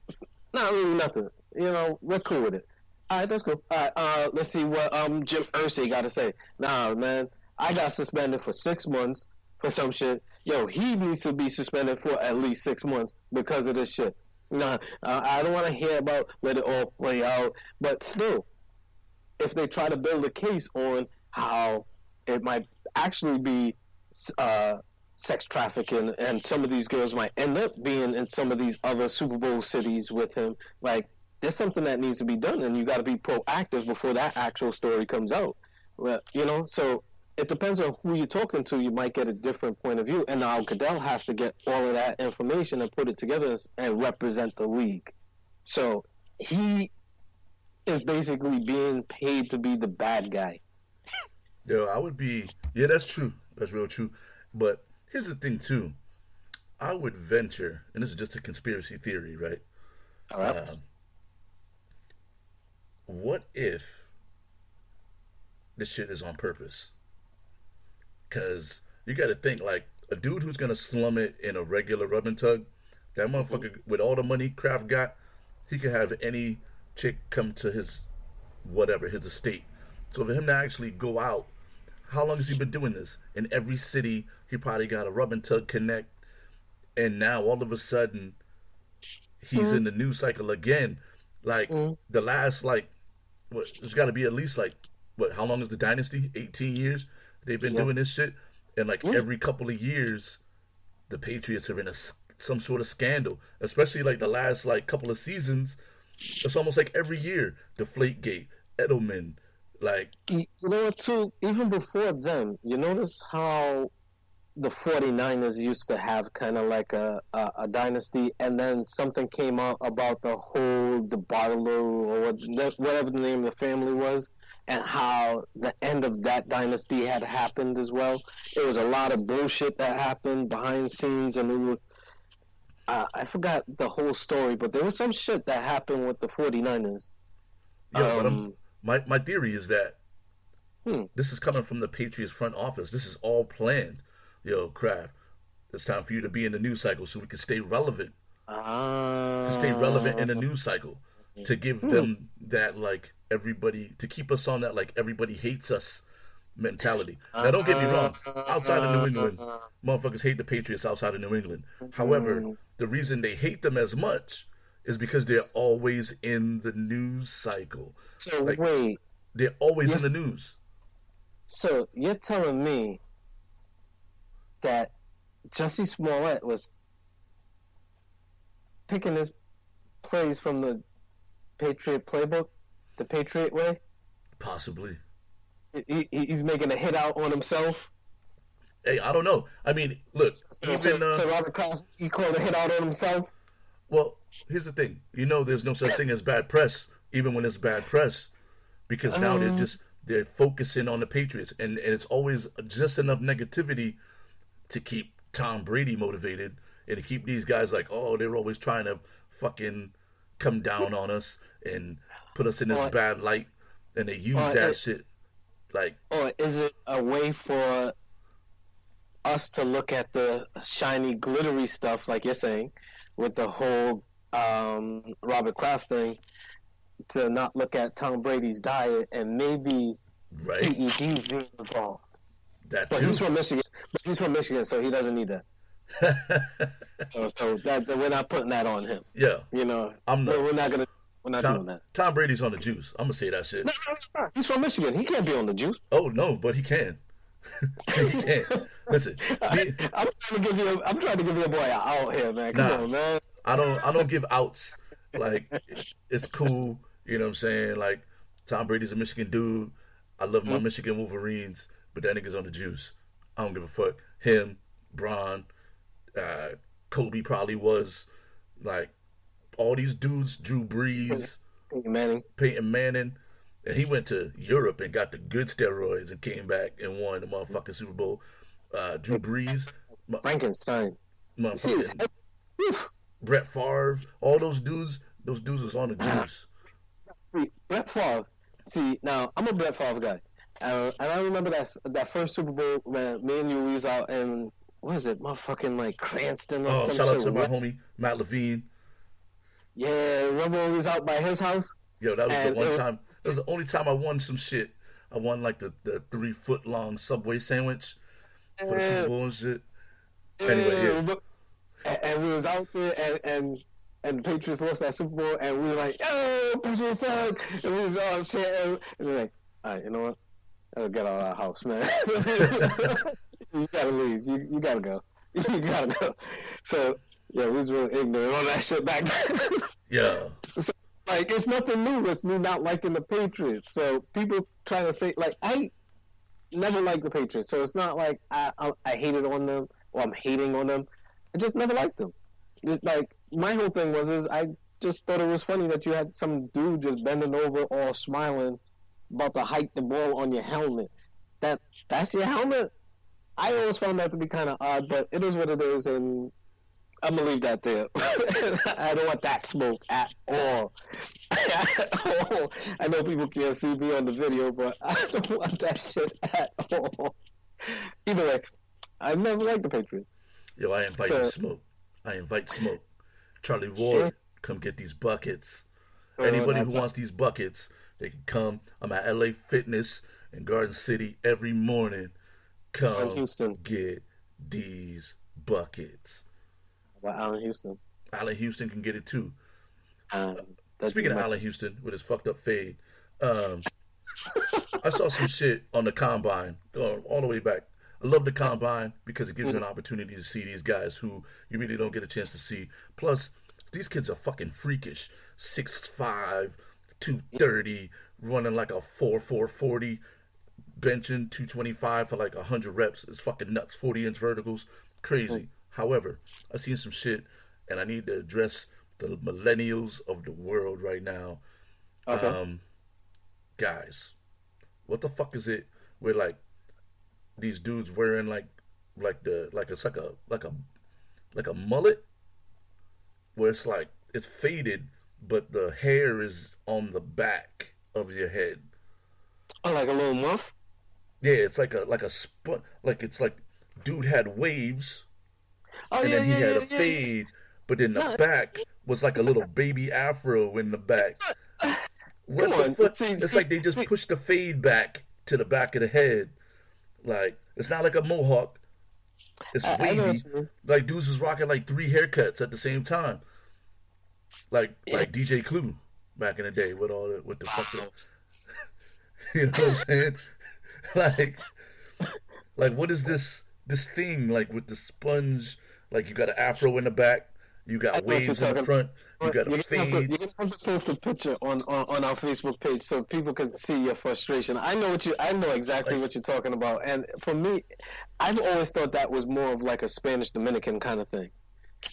It's not really nothing. You know, we're cool with it. All right, that's cool. All right, let's see what Jim Irsay got to say. Nah, man, I got suspended for 6 months for some shit. Yo, he needs to be suspended for at least 6 months because of this shit. Nah, I don't want to hear about let it all play out. But still, if they try to build a case on how it might actually be sex trafficking and some of these girls might end up being in some of these other Super Bowl cities with him, like, there's something that needs to be done, and you got to be proactive before that actual story comes out. Well, you know, so it depends on who you're talking to. You might get a different point of view, and now Goodell has to get all of that information and put it together and represent the league. So he is basically being paid to be the bad guy. Yo, I would be. Yeah, that's true. That's real true. But here's the thing too. I would venture, and this is just a conspiracy theory, right? All right. What if this shit is on purpose? Because you got to think like a dude who's gonna slum it in a regular rub and tug. That motherfucker with all the money Kraft got, he could have any chick come to his whatever his estate. So for him to actually go out, how long has he been doing this? In every city, he probably got a rub and tug connect, and now all of a sudden, he's in the news cycle again. Like the last what? There's got to be at least like what? How long is the dynasty? 18 years. They've been Yep. doing this shit, and like every couple of years, the Patriots are in some sort of scandal. Especially like the last like couple of seasons, It's almost like every year, Deflategate, Edelman, like You know what, too? Even before then, you notice how the 49ers used to have kind of like a dynasty, and then something came out about the whole DeBartolo or whatever the name of the family was, and how the end of that dynasty had happened as well. It was a lot of bullshit that happened behind the scenes, and it was, I forgot the whole story, but there was some shit that happened with the 49ers. yeah. But my theory is that Hmm. this is coming from the Patriots front office. This is all planned. Yo, Kraft, it's time for you to be in the news cycle so we can stay relevant. To stay relevant in the news cycle. To give them that, like, everybody, to keep us on that, like, everybody hates us mentality. Now, don't get me wrong. Outside of New England, motherfuckers hate the Patriots outside of New England. However, the reason they hate them as much is because they're always in the news cycle. So Like, wait, they're always Yes. in the news. so you're telling me that Jussie Smollett was picking his plays from the Patriot playbook, the Patriot way? Possibly. He's making a hit out on himself. Hey, I don't know. I mean, look, even So Robert Kraft, he called a hit out on himself. well, here's the thing. You know, there's no such thing as bad press, even when it's bad press, because now they're focusing on the Patriots, and it's always just enough negativity to keep Tom Brady motivated and to keep these guys like, oh, they're always trying to fucking come down on us and put us in this Or- bad light, and they use or that it- shit like, Or is it a way for us to look at the shiny, glittery stuff, like you're saying, with the whole Robert Kraft thing, to not look at Tom Brady's diet and maybe right? PEDs being involved? That But too. he's from Michigan. But he's from Michigan, so he doesn't need that. So that we're not putting that on him. Yeah, You know, I'm not. we're not doing Tom, that. Tom Brady's on the juice. I'm gonna say that shit. No, he's from Michigan. He can't be on the juice. Oh no, but he can. He can. Listen, me- I'm trying to give you a boy an out here, man. Come Nah. on, man. I don't give outs. Like, it's cool. You know what I'm saying? Like, Tom Brady's a Michigan dude. I love my Michigan Wolverines, but that nigga's on the juice. I don't give a fuck. Him, Braun, Kobe probably was. Like, all these dudes, Drew Brees, Peyton Manning, and he went to Europe and got the good steroids and came back and won the motherfucking Super Bowl. Drew Brees, Frankenstein. See his motherfucking head? Oof. Brett Favre, all those dudes was on the juice. See, Brett Favre. See, now I'm a Brett Favre guy, and I remember that first Super Bowl, man. Me and you, we was out in what is it, motherfucking like Cranston or Oh, some shout out shit. to my homie Matt Levine. Yeah, remember when we was out by his house? Yo, that was And the one it- time. That was the only time I won some shit. I won like the 3-foot long Subway sandwich for the Super Bowl and shit. Anyway, yeah. remember- and we was out there, and the Patriots lost that Super Bowl, and we were like, "Yo, Patriots suck!" And we was all chanting, and we were like, "All right, you know what? I'll get out of our house, man. You gotta leave. You gotta go. You gotta go." So yeah, we was real ignorant on that shit back then. Yeah. Like, it's nothing new with me not liking the Patriots. So people trying to say, like, I never liked the Patriots. So it's not like I hated on them or I'm hating on them. I just never liked them. Just like, my whole thing was I just thought it was funny that you had some dude just bending over all smiling about to hike the ball on your helmet. That's your helmet? I always found that to be kind of odd, but it is what it is, and I'm gonna leave that there. I don't want that smoke at all. I know people can't see me on the video, but I don't want that shit at all. Either way, I never liked the Patriots. Yo, I invite So- you smoke. I invite smoke. Charlie Ward, come get these buckets. Anybody who wants these buckets, they can come. I'm at LA Fitness in Garden City every morning. Come Houston. get these buckets. About Allen Houston. Allen Houston can get it too. That's Speaking of much- Allen Houston with his fucked up fade, I saw some shit on the combine going all the way back. I love the combine because it gives you an opportunity to see these guys who you really don't get a chance to see. Plus, these kids are fucking freakish. 6'5", 230, running like a 4.40, benching 225 for like 100 reps. It's fucking nuts. 40-inch verticals, crazy. However, I seen some shit, and I need to address the millennials of the world right now. Okay. Guys, what the fuck is it where like these dudes wearing it's like a mullet where it's like it's faded, but the hair is on the back of your head. Oh, like a little muff. Yeah, it's like a spot, like it's like dude had waves, Oh and yeah, then he yeah, had yeah, a yeah, yeah. fade, but then the No, back was like a little baby afro in the back. come What the on. fuck? See, It's see, like they just see. pushed the fade back to the back of the head. Like it's not like a mohawk. It's I know what wavy. you mean. Like dudes is rocking like three haircuts at the same time. Like DJ It's Clue back in the day with all the with the fucking wow. you know what I'm saying? Like like what is this thing like with the sponge? Like you got an afro in the back, you I got know what you're waves in the talking front, you about. got a You're fade. gonna have to post a picture on our Facebook page so people can see your frustration. I know exactly Like what you're talking about. And for me, I've always thought that was more of like a Spanish Dominican kind of thing.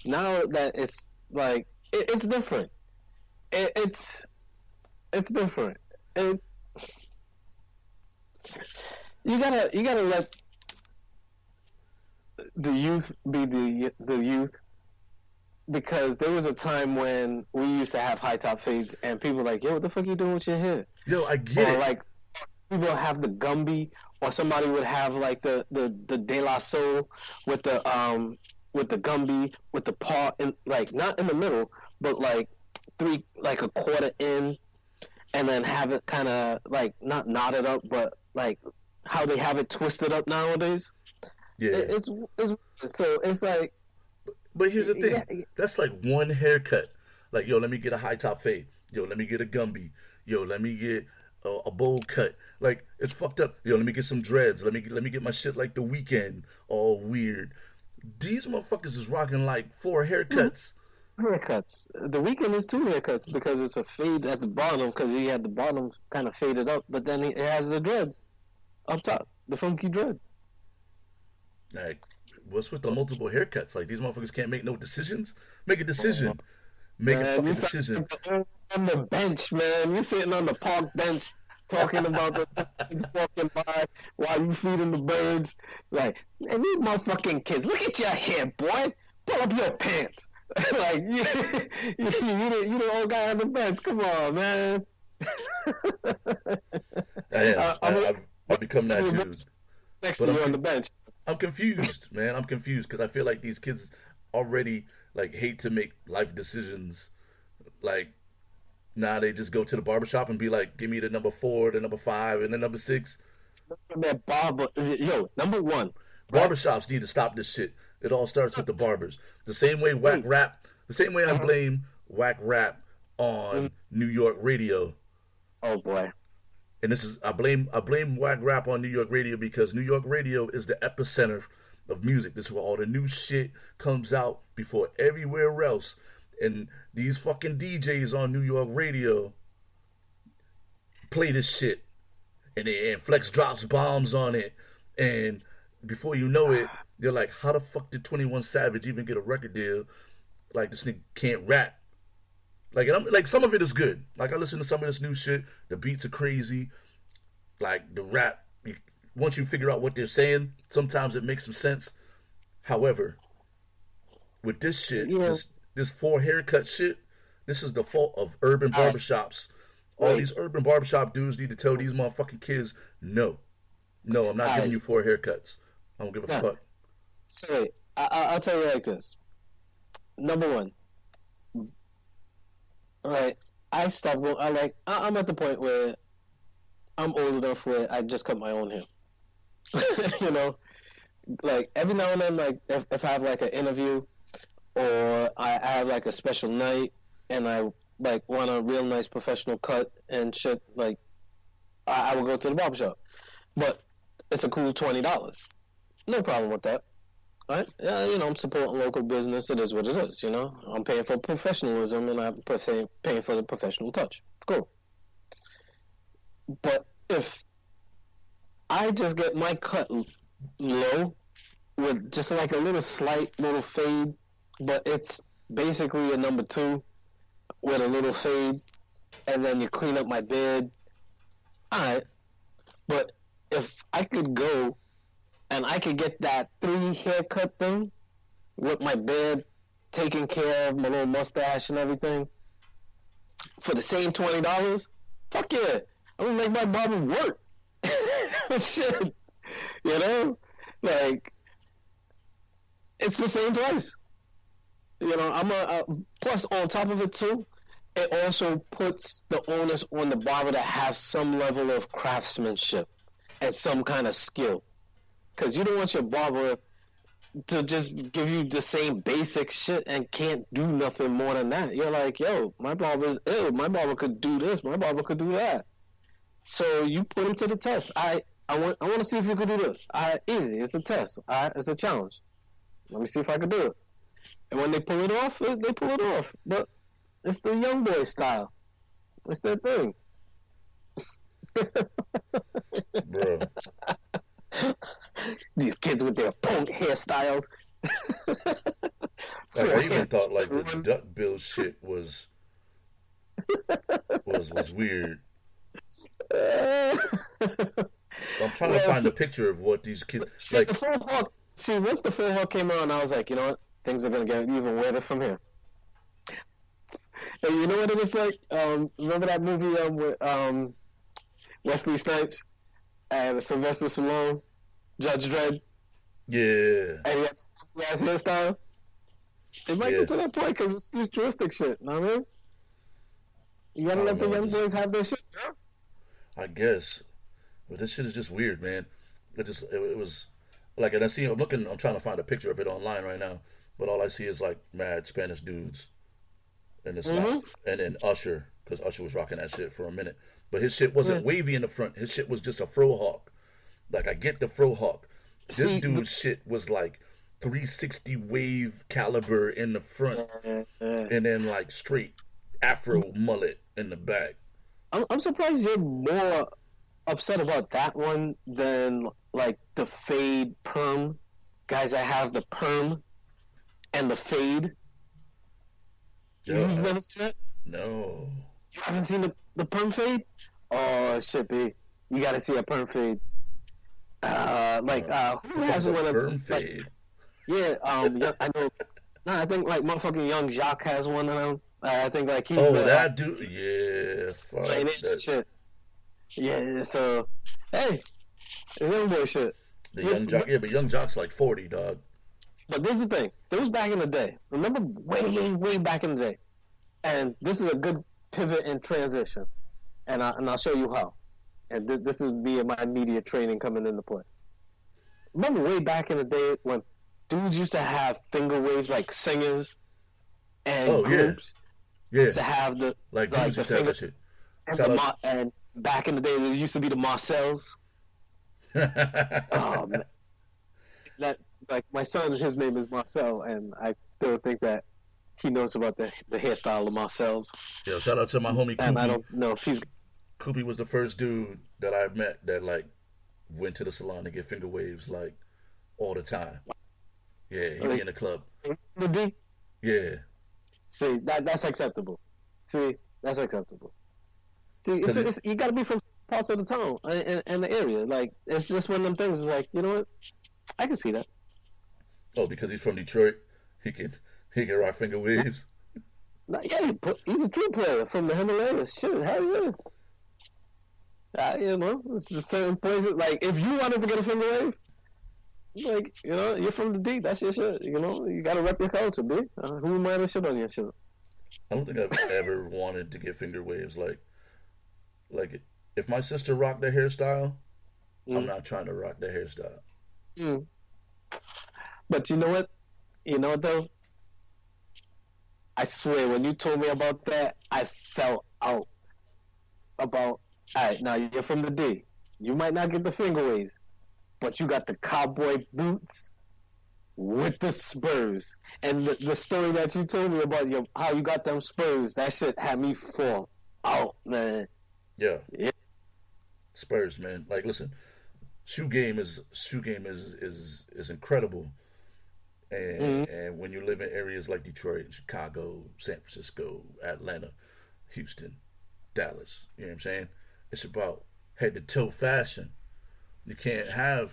Now that it's like it's different. It, it's different. It, you gotta let the youth be the youth, because there was a time when we used to have high top fades and people were like, yo, what the fuck you doing with your hair? yo, I get Or it. like people have the Gumby, or somebody would have like the De La Soul with the Gumby with the paw in, like not in the middle, but like three, like a quarter in, and then have it kind of like not knotted up, but like how they have it twisted up nowadays. Yeah. It's so it's like But here's the yeah, thing. That's like one haircut. Like, yo, let me get a high top fade. Yo, let me get a Gumby. Yo, let me get a bowl cut. Like, it's fucked up. Yo, let me get some dreads. Let me get my shit like the weekend, all weird. These motherfuckers is rocking like four haircuts. haircuts. The weekend is two haircuts because it's a fade at the bottom because he had the bottom kind of faded up, but then it has the dreads up top, the funky dread. Like, what's with the multiple haircuts? Like, these motherfuckers can't make no decisions. Make a decision. Make a Man, fucking you decision. sitting on the bench, man. You sitting on the park bench talking about the birds walking by while you feeding the birds. Like, man, these motherfucking kids, look at your hair, boy. Pull up your pants. Like, you the old guy on the bench. Come on, man. I am. I'm I've become that dude. next But to you on the bench. I'm confused, man. I'm confused because I feel like these kids already like hate to make life decisions. Like now they just go to the barbershop and be like, "Give me the number 4, the number 5, and the number 6." That barber, yo, number one, right? Barbershops need to stop this shit. It all starts with the barbers. The same way whack Wait. rap, the same way I blame whack rap on New York radio. Oh boy. And this is I blame whack rap on New York radio because New York radio is the epicenter of music. This is where all the new shit comes out before everywhere else. And these fucking DJs on New York radio play this shit, and Flex drops bombs on it, and before you know it, they're like, "How the fuck did 21 Savage even get a record deal? Like this nigga can't rap." Like, and I'm like, some of it is good. Like I listen to some of this new shit. The beats are crazy. Like the rap, once you figure out what they're saying, sometimes it makes some sense. However, with this shit, Yeah. this four haircut shit, this is the fault of urban All right. barbershops. All Wait. these urban barbershop dudes need to tell these motherfucking kids, no, no, I'm not All giving right. you four haircuts. I don't give a Now, fuck. so wait. I'll tell you like this. Number one, all right. I stopped. I'm at the point where I'm old enough where I just cut my own hair. You know, like every now and then, like if I have like an interview or I have like a special night and I like want a real nice professional cut and shit, like I will go to the barbershop. But it's a cool $20. No problem with that. Right? Yeah, I'm supporting local business. It is what it is. I'm paying for professionalism, and I'm paying for the professional touch. Cool. But if I just get my cut low with just like a little slight little fade, but it's basically a number two with a little fade, and then you clean up my beard. All right. But if I could go and I could get that 3 haircut thing with my beard taken care of, my little mustache and everything, for the same $20, fuck yeah. I'm gonna make my barber work. Shit. Like, it's the same price. Plus on top of it too, it also puts the onus on the barber to have some level of craftsmanship and some kind of skill. Because you don't want your barber to just give you the same basic shit and can't do nothing more than that. You're like, yo, my barber's ill. My barber could do this. My barber could do that. So you put him to the test. I want to see if you could do this. Easy. It's a test. It's a challenge. Let me see if I can do it. And when they pull it off, they pull it off. But it's the young boy style. It's their thing. Bro. These kids with their punk hairstyles. I even thought like this duck bill shit was weird. I'm trying to find a picture of what these kids like. The full hawk. See, once the full hawk came around, I was like, you know what? Things are gonna get even weirder from here. And you know what it is like? Remember that movie with Wesley Snipes and Sylvester Stallone, Judge Dredd? Yeah. And he has hairstyle. It might get to that point because it's futuristic shit. You know what I mean? You gotta let the young boys have their shit. Yeah? I guess, but this shit is just weird, man. It was like, and I'm trying to find a picture of it online right now, but all I see is like mad Spanish dudes, and it's not, and then Usher, because Usher was rocking that shit for a minute, but his shit wasn't wavy in the front. His shit was just a fro hawk. Like, I get the fro hawk. This dude's shit was like 360 wave caliber in the front, and then like straight Afro mullet in the back. I'm surprised you're more upset about that one than like the fade perm guys that have the perm and the fade. Yeah. You've never seen it? No. You haven't seen the perm fade? Oh, shit, B. You gotta see a perm fade. Who has one of perm fade? Yeah, I know. No, I think like motherfucking Young Jock has one of them. I think like he's that dude. Yeah, fuck that shit. Yeah, so hey, it's young boy shit. The Young Jock, but Young Jock's like 40, dog. But this is the thing. It was back in the day. Remember, way back in the day. And this is a good pivot and transition, and I'll show you how. And this is me and my media training coming into play. Remember way back in the day when dudes used to have finger waves like singers and groups. Yeah. To have the like dudes used to have that shit. And back in the day, there used to be the Marcells. Oh man, that like my son, his name is Marcel, and I still think that he knows about the hairstyle of Marcells. Yo, shout out to my homie Koopy. And I don't know if he's. Koopy was the first dude that I met that like went to the salon to get finger waves like all the time. Yeah, he'd be in the club. The D. Yeah. See, that's acceptable. See, that's acceptable. See, it's, you got to be from parts of the town and the area. Like, it's just one of them things. It's like, you know what? I can see that. Oh, because he's from Detroit, he can rock finger waves. Yeah, he's a true player from the Himalayas. Shit, hell yeah. You know, it's just certain places. Like, if you wanted to get a finger wave, like, you know, you're from the D. That's your shit. You know, you gotta rep your culture, B. Who am I to shit on your shit? I don't think I've ever wanted to get finger waves. Like if my sister rocked their hairstyle, I'm not trying to rock their hairstyle. But you know what? You know what though? I swear, when you told me about that, I fell out. All right, now you're from the D. You might not get the finger waves, but you got the cowboy boots with the Spurs. And the story that you told me about how you got them Spurs, that shit had me fall out, man. Yeah, Yeah. Spurs, man. Like, listen, shoe game is incredible. Mm-hmm. And when you live in areas like Detroit, Chicago, San Francisco, Atlanta, Houston, Dallas, you know what I'm saying? It's about head to toe fashion. You can't have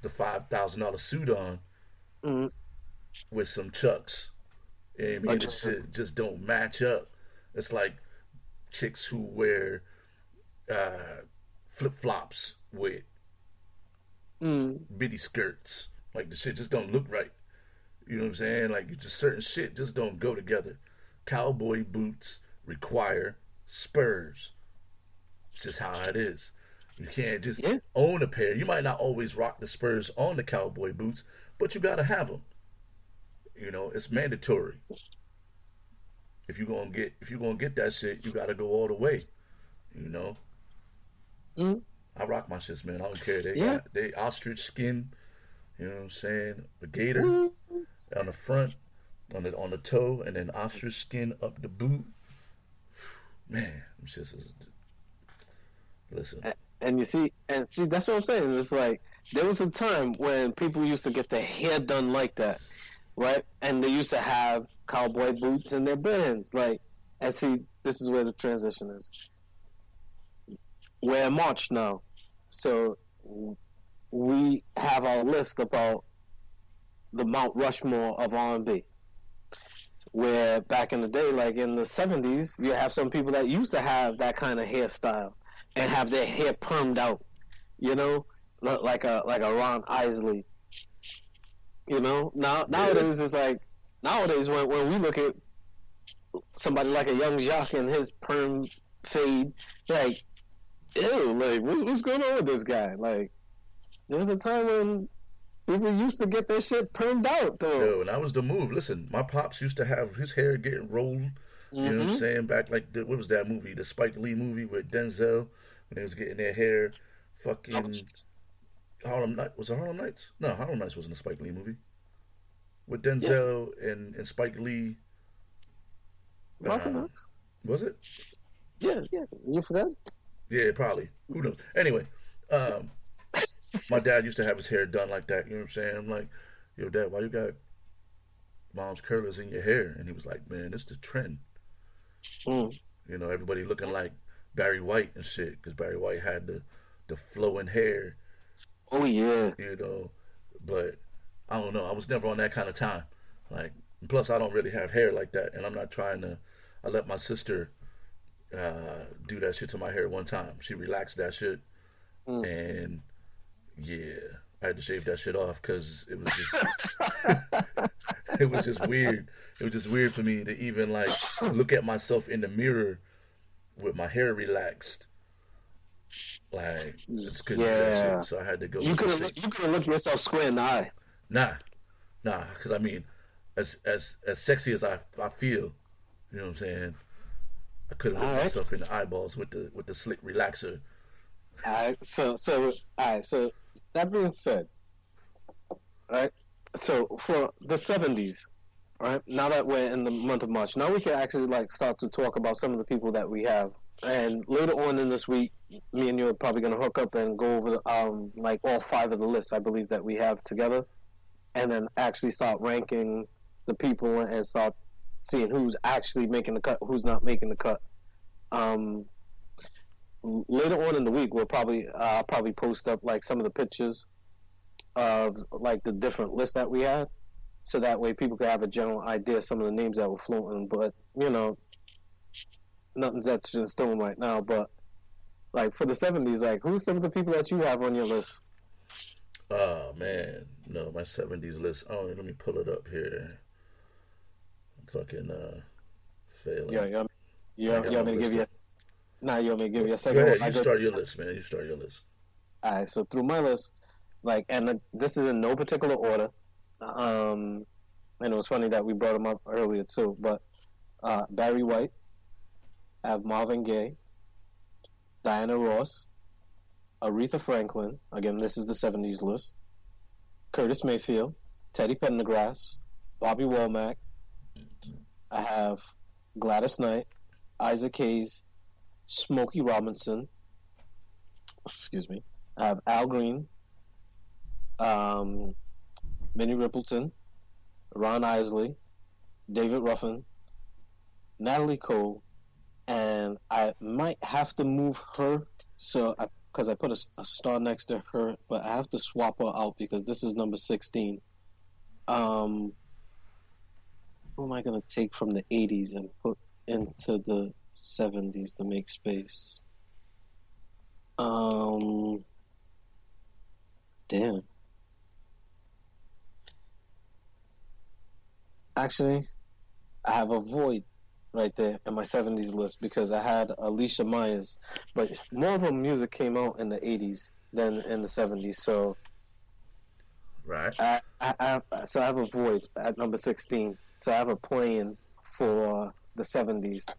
the $5,000 suit on Mm-hmm. with some chucks. You know what I mean? This Again. shit just don't match up. It's like chicks who wear flip flops with Mm-hmm. bitty skirts. Like the shit just don't look right. You know what I'm saying? Like just certain shit just don't go together. Cowboy boots require spurs. It's just how it is. You can't just Yeah. own a pair. You might not always rock the spurs on the cowboy boots, but you gotta have them. You know, it's mandatory. If you're gonna get that shit, you gotta go all the way. You know, Mm-hmm. I rock my shits, man. I don't care. Yeah. They ostrich skin. You know what I'm saying? A gator Mm-hmm. on the front, on the toe, and then ostrich skin up the boot. Man, them shits is listen. And see, that's what I'm saying. It's like there was a time when people used to get their hair done like that, right? And they used to have cowboy boots in their bands. Like, and see, this is where the transition is. We're in March now, so we have our list about the Mount Rushmore of R&B. Where back in the day, like in the 70s, you have some people that used to have that kind of hairstyle and have their hair permed out, you know, like a Ron Isley. You know, nowadays it's like nowadays when we look at somebody like a Young Jock and his perm fade, like, ew, like what's going on with this guy? Like, there was a time when people used to get their shit permed out, though. Yo, and that was the move. Listen, my pops used to have his hair getting rolled. You know what I'm saying? Back like what was that movie? The Spike Lee movie with Denzel when they was getting their hair fucking Harlem Nights. Was it Harlem Nights? No, Harlem Nights wasn't a Spike Lee movie. With Denzel and Spike Lee. Was it? Yeah. You forgot? Yeah, probably. Who knows? Anyway, my dad used to have his hair done like that. You know what I'm saying? I'm like, yo, Dad, why you got mom's curlers in your hair? And he was like, man, it's the trend. Mm. You know, everybody looking like Barry White and shit because Barry White had the flowing hair. Oh yeah. You know, but I don't know. I was never on that kind of time. Like, plus I don't really have hair like that, and I'm not trying to. I let my sister do that shit to my hair one time. She relaxed that shit, and yeah, I had to shave that shit off because it was just it was just weird. It was just weird for me to even like look at myself in the mirror with my hair relaxed. Like, it's couldn't do that shit, so I had to go. You could have looked yourself square in the eye. Nah, because I mean, as sexy as I feel, you know what I'm saying. I could have looked myself in the eyeballs with the slick relaxer. All right, so that being said, all right, so for the 70s, all right, now that we're in the month of March, now we can actually like start to talk about some of the people that we have, and later on in this week, me and you are probably gonna hook up and go over like all 5 of the lists I believe that we have together, and then actually start ranking the people and start seeing who's actually making the cut, who's not making the cut. Later on in the week, I'll probably post up like some of the pictures of like the different lists that we had, so that way people can have a general idea of some of the names that were floating. But you know, nothing's etched in stone right now. But like for the 70s, like who's some of the people that you have on your list? Oh man, no, my 70s list. Oh, let me pull it up here. I'm fucking failing. You want me to give you? You want me to give you a second? Go ahead. You start your list, man. You start your list. All right. So through my list, like, and this is in no particular order. And it was funny that we brought him up earlier too. But Barry White, I have Marvin Gaye, Diana Ross, Aretha Franklin. Again, this is the 70s list. Curtis Mayfield, Teddy Pendergrass, Bobby Womack. I have Gladys Knight, Isaac Hayes, Smokey Robinson. Excuse me. I have Al Green, um, Minnie Rippleton, Ron Isley, David Ruffin, Natalie Cole, and I might have to move her because I put a star next to her, but I have to swap her out because this is number 16. Who am I gonna take from the 80s and put into the 70s to make space? Damn. Actually, I have a void right there in my 70s list because I had Alicia Myers, but more of her music came out in the 80s than in the 70s. So, Right. so I have a void at number 16. So I have a plan for the 70s.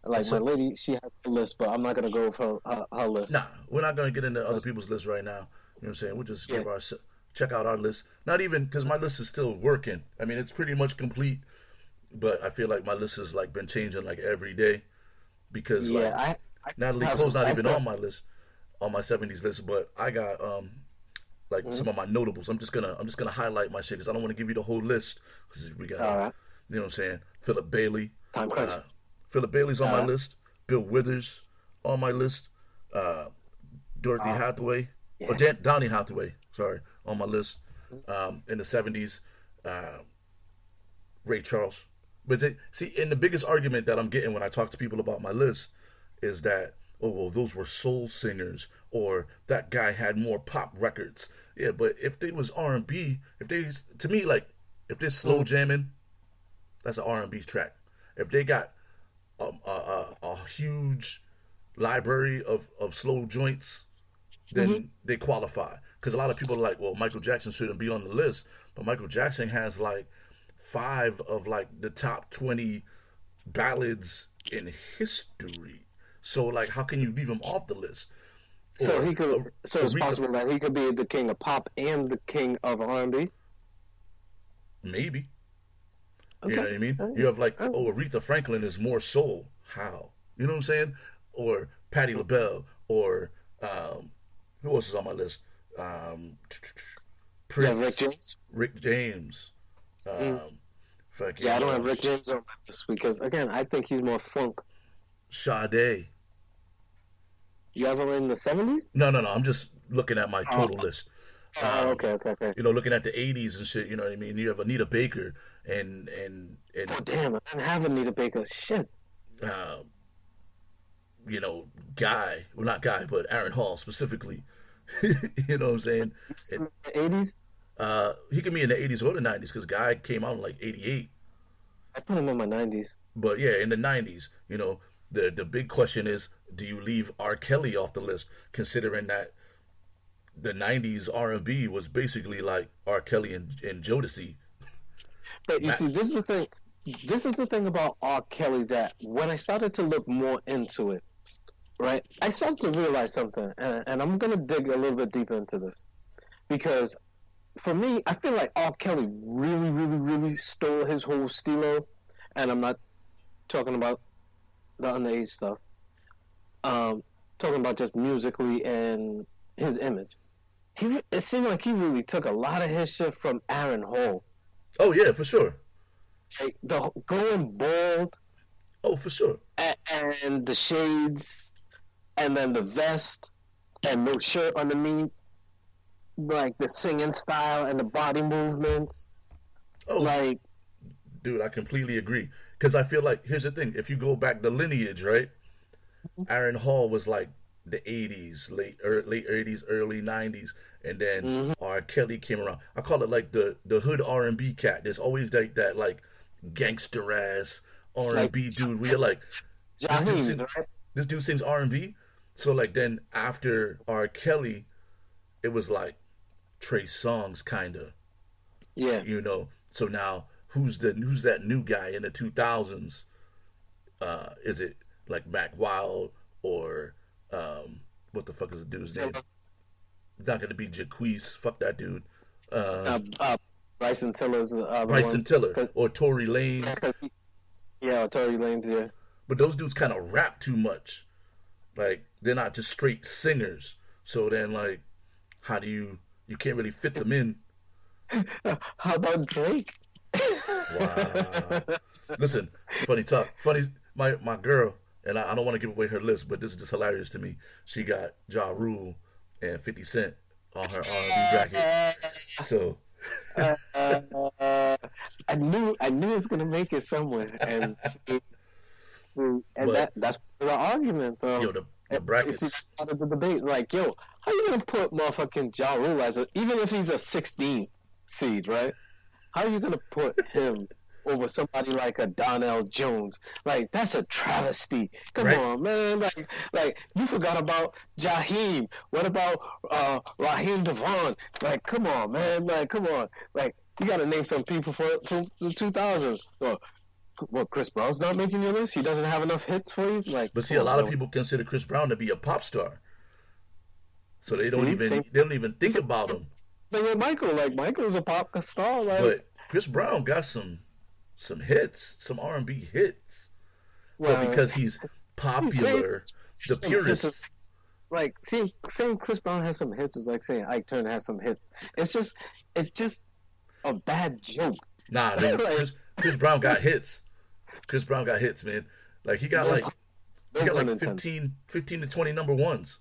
Like So, my lady, she has a list, but I'm not gonna go with her list. nah, we're not gonna get into other people's lists right now. You know what I'm saying? We'll just Yeah, check out our list. Not even because my list is still working. I mean, it's pretty much complete, but I feel like my list has like been changing like every day because like yeah. I Natalie have Cole's not I even still on my list, on my 70s list, but I got like mhm. some of my notables. I'm just gonna highlight my shit because I don't want to give you the whole list because we got All right, you know what I'm saying, Philip Bailey. time crunch. Uh, Philip Bailey's on All my right, list. Bill Withers on my list. Uh, Dorothy uh, Hathaway or yeah. Donny Hathaway, sorry, on my list. In the 70s, uh, Ray Charles. But see, and the biggest argument that I'm getting when I talk to people about my list is that, oh well, those were soul singers, or that guy had more pop records. Yeah, but if they was R&B, if they, to me, like if they're slow Mm, jamming, that's an R&B track. If they got a huge library of slow joints, mhm. then they qualify. Because a lot of people are like, well, Michael Jackson shouldn't be on the list, but Michael Jackson has like five of like the top 20 ballads in history. So like, how can you leave him off the list? So Or he could. So it's Aretha, possible that he could be the king of pop and the king of R&B. maybe. You know Okay. what I mean? All You right. have like, All oh, right. Aretha Franklin is more soul. How? You know what I'm saying? Or Patti LaBelle, or who else is on my list? Um, You have Rick Prince, James. Rick James, Mm. um, Yeah, I fucking don't have Rick James on my list because again, I think he's more funk. Sade. You have him in the 70s? No, no, no. I'm just looking at my Oh, total list. okay, Um, okay, okay. looking at the '80s and shit. You know what I mean? You have Anita Baker and Oh damn, I didn't have Anita Baker. Shit. uh, Guy. Well, not Guy, but Aaron Hall specifically. You know what I'm saying? You And, said the 80s? he could be in the '80s or the '90s because Guy came out in like '88. I put him in my 90s. But yeah, in the '90s, the big question is, do you leave R. Kelly off the list, considering that the '90s R&B was basically like R. Kelly and Jodeci. But you Matt, see, this is the thing. This is the thing about R. Kelly that when I started to look more into it, right, I started to realize something, and I'm gonna dig a little bit deeper into this because for me, I feel like R. Kelly really, really, really stole his whole stilo, and I'm not talking about the underage stuff. Um, talking about just musically and his image. It seemed like he really took a lot of his shit from Aaron Hall. oh yeah, for sure. Like the going bald Oh, for sure. and the shades and then the vest and no shirt underneath, like the singing style and the body movements. Oh, Like, dude, I completely agree. Because I feel like, here's the thing: if you go back the lineage, right? Aaron Hall was like the '80s, late '80s, early '90s, and then mm-hmm, R. Kelly came around. I call it like the hood R&B cat. There's always that like gangster ass like R&B dude. Where you're like, this dude Jaheim, sing, right? this dude sings R&B. So like then after R. Kelly, it was like Trey Songz kind of, Yeah. So now who's that new guy in the 2000s? Is it like Mac Wild or what the fuck is the dude's name? So, It's not gonna be Jaquez. Fuck that dude. Uh, uh, uh, Bryson Tiller's the other Bryson one. Tiller Cause, or Tory Lanez. yeah, Tory Lanez, yeah. But those dudes kind of rap too much. Like they're not just straight singers. So then, like, how do you can't really fit them in? How about Drake? Wow. Listen, funny talk. Funny, my girl, and I don't want to give away her list, but this is just hilarious to me. She got Ja Rule and 50 Cent on her R&B bracket. So I knew it was gonna make it somewhere, and but that's the argument, though. yo, the brackets. It's part of the debate. Like, yo, how you gonna put motherfucking Ja Rule as even if he's a 16 seed, right? How are you gonna put him over somebody like a Donnell Jones? Like, that's a travesty. Come Right. on, man. Like you forgot about Jaheim. What about Raheem Devon? Like, come on, man. Like, come on. Like, you gotta name some people from the 2000s. Well, Chris Brown's not making your list. He doesn't have enough hits for you. Like, But see, a lot of people consider Chris Brown to be a pop star, so they don't even think about him. But with Michael, like, Michael's a pop star. Like, But Chris Brown got some hits, some R&B hits. But because he's popular, the purists. Like, saying Chris Brown has some hits is like saying Ike Turner has some hits. It's just a bad joke. Nah, man, Chris Brown got hits. Chris Brown got hits, man. Like he got like 15 to 20 number ones.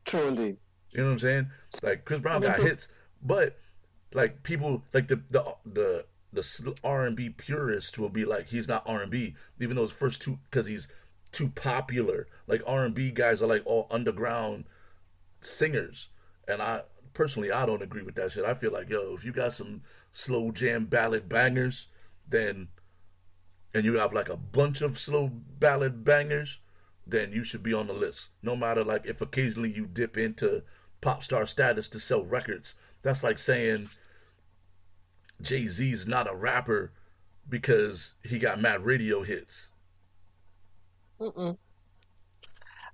True indeed. You know what I'm saying? Like Chris Brown got hits, but like people like the R&B purists will be like he's not R&B, even though his first two, because he's too popular. Like R&B guys are like all underground singers, and I don't agree with that shit. I feel like, yo, if you got some slow jam ballad bangers, then and you have like a bunch of slow ballad bangers, then you should be on the list. No matter like if occasionally you dip into pop star status to sell records. That's like saying Jay-Z's not a rapper because he got mad radio hits. I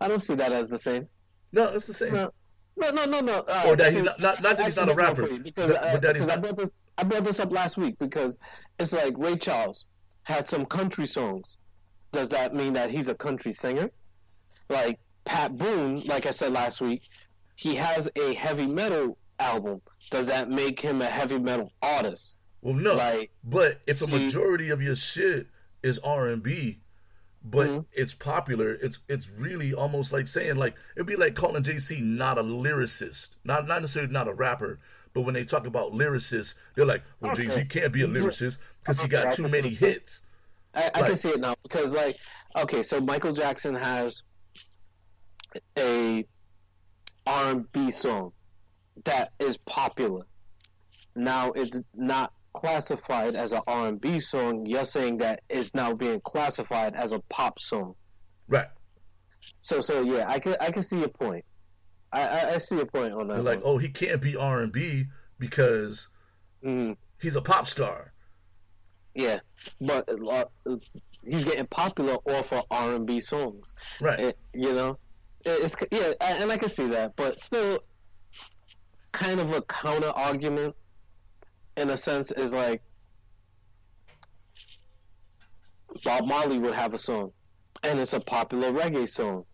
don't see that as the same. No, it's the same. No. Or that he's not that he's not a rapper. But that he's not. I brought this up last week because it's like Ray Charles had some country songs. Does that mean that he's a country singer? Like Pat Boone, like I said last week, he has a heavy metal album. Does that make him a heavy metal artist? Well, no. Like, but if a majority of your shit is R&B, but it's popular, it's really almost like saying, like, it'd be like calling JC not a lyricist, not necessarily not a rapper, but when they talk about lyricists, they're like, well, Jay-Z can't be a lyricist because he got too many hits. I can see it now because, like, okay, so Michael Jackson has a R&B song that is popular. Now it's not classified as an R&B song. You're saying that it's now being classified as a pop song, right? So yeah, I can see your point. I see your point on that. They're like, oh, he can't be R&B because he's a pop star. Yeah, but he's getting popular off of R&B songs, right? It's and I can see that, but still, kind of a counter argument in a sense is like Bob Marley would have a song, and it's a popular reggae song.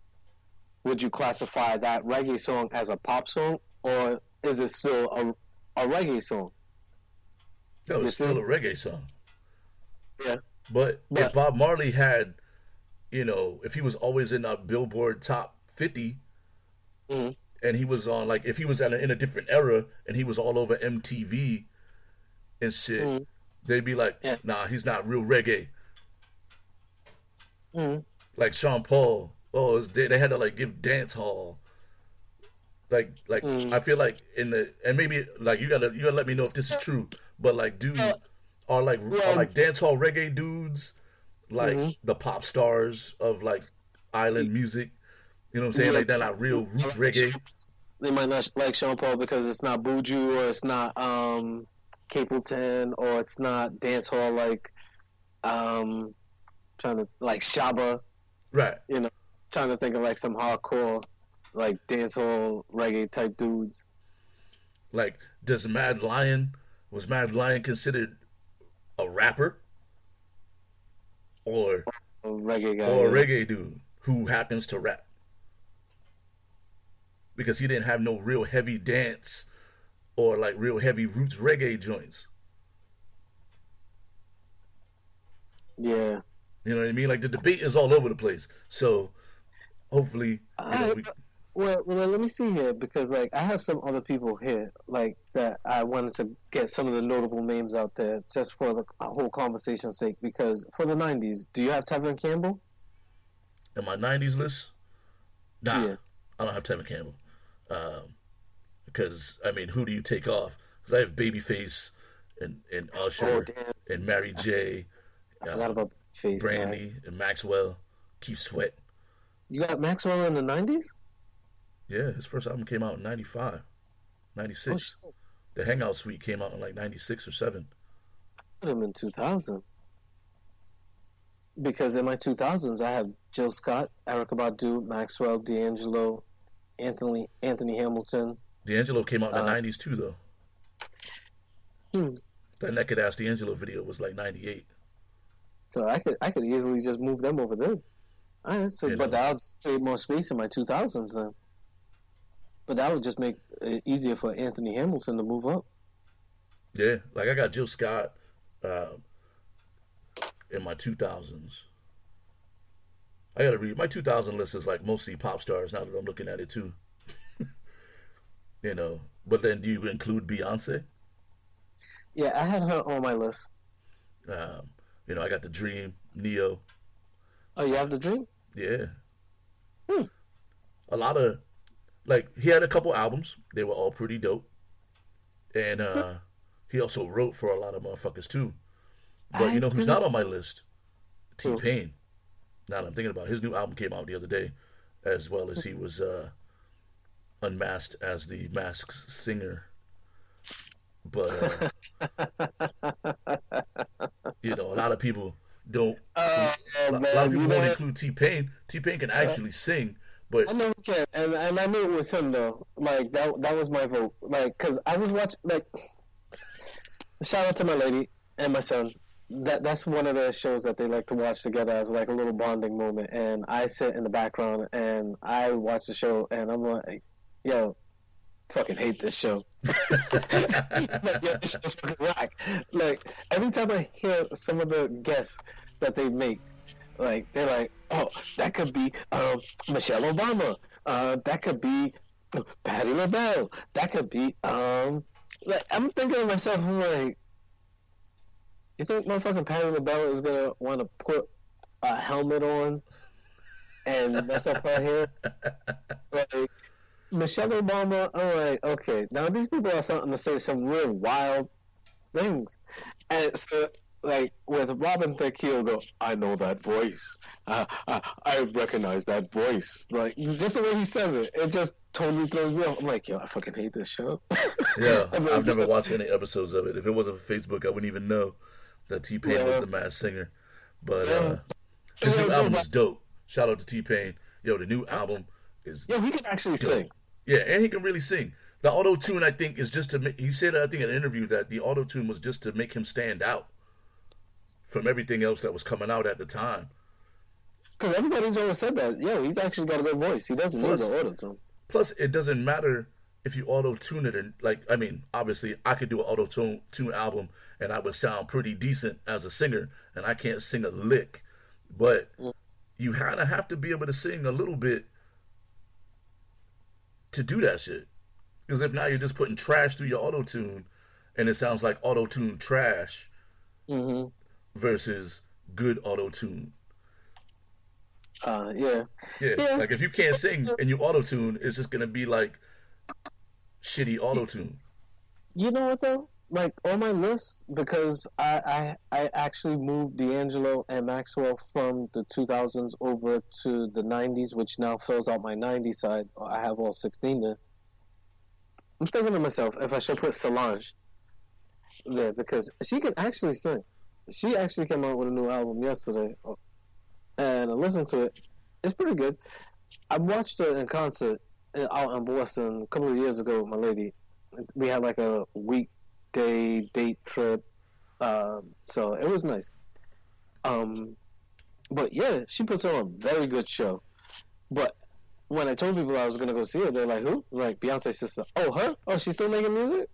Would you classify that reggae song as a pop song, or is it still a reggae song? No, it's still a reggae song. Yeah. But if Bob Marley had, if he was always in a Billboard top 50, and he was on, like, if he was in a different era and he was all over MTV and shit, they'd be like, nah, he's not real reggae. Like Sean Paul, they had to, like, give dance hall. Like I feel like and maybe, like, you gotta let me know if this is true, but, like, dude, are like dance hall reggae dudes, like the pop stars of, like, island music. You know what I'm saying? Like, they're not real roots reggae. They might not like Sean Paul because it's not Buju, or it's not Capleton, or it's not dancehall like Shabba. Right. Trying to think of like some hardcore like dancehall reggae type dudes. Like, does Mad Lion Was Mad Lion considered a rapper or A reggae guy. or a Yeah. reggae dude who happens to rap? Because he didn't have no real heavy dance or like real heavy roots reggae joints. Yeah. You know what I mean? Like the debate is all over the place. So hopefully, I, we well, let me see here because like I have some other people here like that I wanted to get some of the notable names out there just for the whole conversation's sake. Because for the '90s, do you have Tevin Campbell? in my '90s list, nah, Yeah. I don't have Tevin Campbell. Because I mean, who do you take off? Because I have Babyface and Oh Usher damn, and Mary J, I forgot uh, about Face. Right. Brandy and Maxwell, Keith Sweat. You got Maxwell in the '90s? Yeah, his first album came out in '95, Oh '96. shit, The Hangout Suite came out in like '96 or '7. put him in 2000. Because in my 2000s, I have Jill Scott, Erica Badu, Maxwell, D'Angelo, Anthony Hamilton. D'Angelo came out in the Uh, '90s too, though. hmm. That Naked Ass D'Angelo video was like '98. So I could easily just move them over there. All right, so You but know, that'll just create more space in my 2000s then. But that would just make it easier for Anthony Hamilton to move up. yeah. Like I got Jill Scott uh, in my 2000s. I gotta read my 2000 list is like mostly pop stars. Now that I'm looking at it too, you know. But then, do you include Beyonce? Yeah, I had her on my list. Um, I got the Dream, Neo. Oh, you Uh, have the dream? yeah, Hmm. a lot of like he had a couple albums. They were all pretty dope, and he also wrote for a lot of motherfuckers too. But you I know who's not didn't. on my list? T Hmm. Pain. Now that I'm thinking about it, his new album came out the other day, as well as he was unmasked as the Masked Singer. But a lot of people don't. Oh A lot of man, people you won't know, include T Pain. T Pain can uh, actually sing, but I know he can, and I knew it was him though. Like that was my vote. Like, cause I was watching. Like, shout out to my lady and my son. That's one of the shows that they like to watch together as like a little bonding moment. And I sit in the background and I watch the show, and I'm like, yo, fucking hate this show. Like, yo, this show's fucking whack. Like every time I hear some of the guests that they make, like they're like, oh, that could be Michelle Obama. That could be Patti LaBelle. That could be like I'm thinking to myself, I'm like, you think motherfucking Patti LaBelle is gonna want to put a helmet on and mess up her hair? Like Michelle Obama, I'm like, okay, now these people are starting to say some real wild things. And so, like, with Robin Thicke, he'll go, I know that voice. I recognize that voice. Like, just the way he says it, it just totally throws me off. I'm like, yo, I fucking hate this show. yeah, I'm I've like, never watched any episodes of it. If it wasn't for Facebook, I wouldn't even know that T Pain was yeah, the Masked Singer. But yeah. his new No, album but, is dope. Shout out to T Pain. Yo, the new album is yo, he can actually dope. sing. Yeah, and he can really sing. The auto tune, I think, is just to make. He said, I think, in an interview that the auto tune was just to make him stand out from everything else that was coming out at the time. Because everybody's always said that. Yo, he's actually got a good voice. He doesn't need Plus, the auto tune. plus, it doesn't matter if you auto tune it. And like, I mean, obviously, I could do an auto tune album, and I would sound pretty decent as a singer, and I can't sing a lick, but you kind of have to be able to sing a little bit to do that shit. Because if not, you're just putting trash through your auto tune, and it sounds like auto tune trash Mm-hmm. versus good auto tune. Yeah. Yeah, Yeah. like if you can't sing and you auto tune, it's just gonna be like shitty auto tune. You know what though? Like on my list, because I actually moved D'Angelo and Maxwell from the 2000s over to the 90s, which now fills out my 90s side. I have all 16 there. I'm thinking to myself if I should put Solange there because she can actually sing. She actually came out with a new album yesterday, and I listened to it. It's pretty good. I watched her in concert out in Boston a couple of years ago with my lady. We had like a week day date trip. So it was nice. Um, but yeah, she puts on a very good show. But when I told people I was gonna go see her, they're like, "Who?" Like Beyonce's sister. Oh, her? Oh, she's still making music?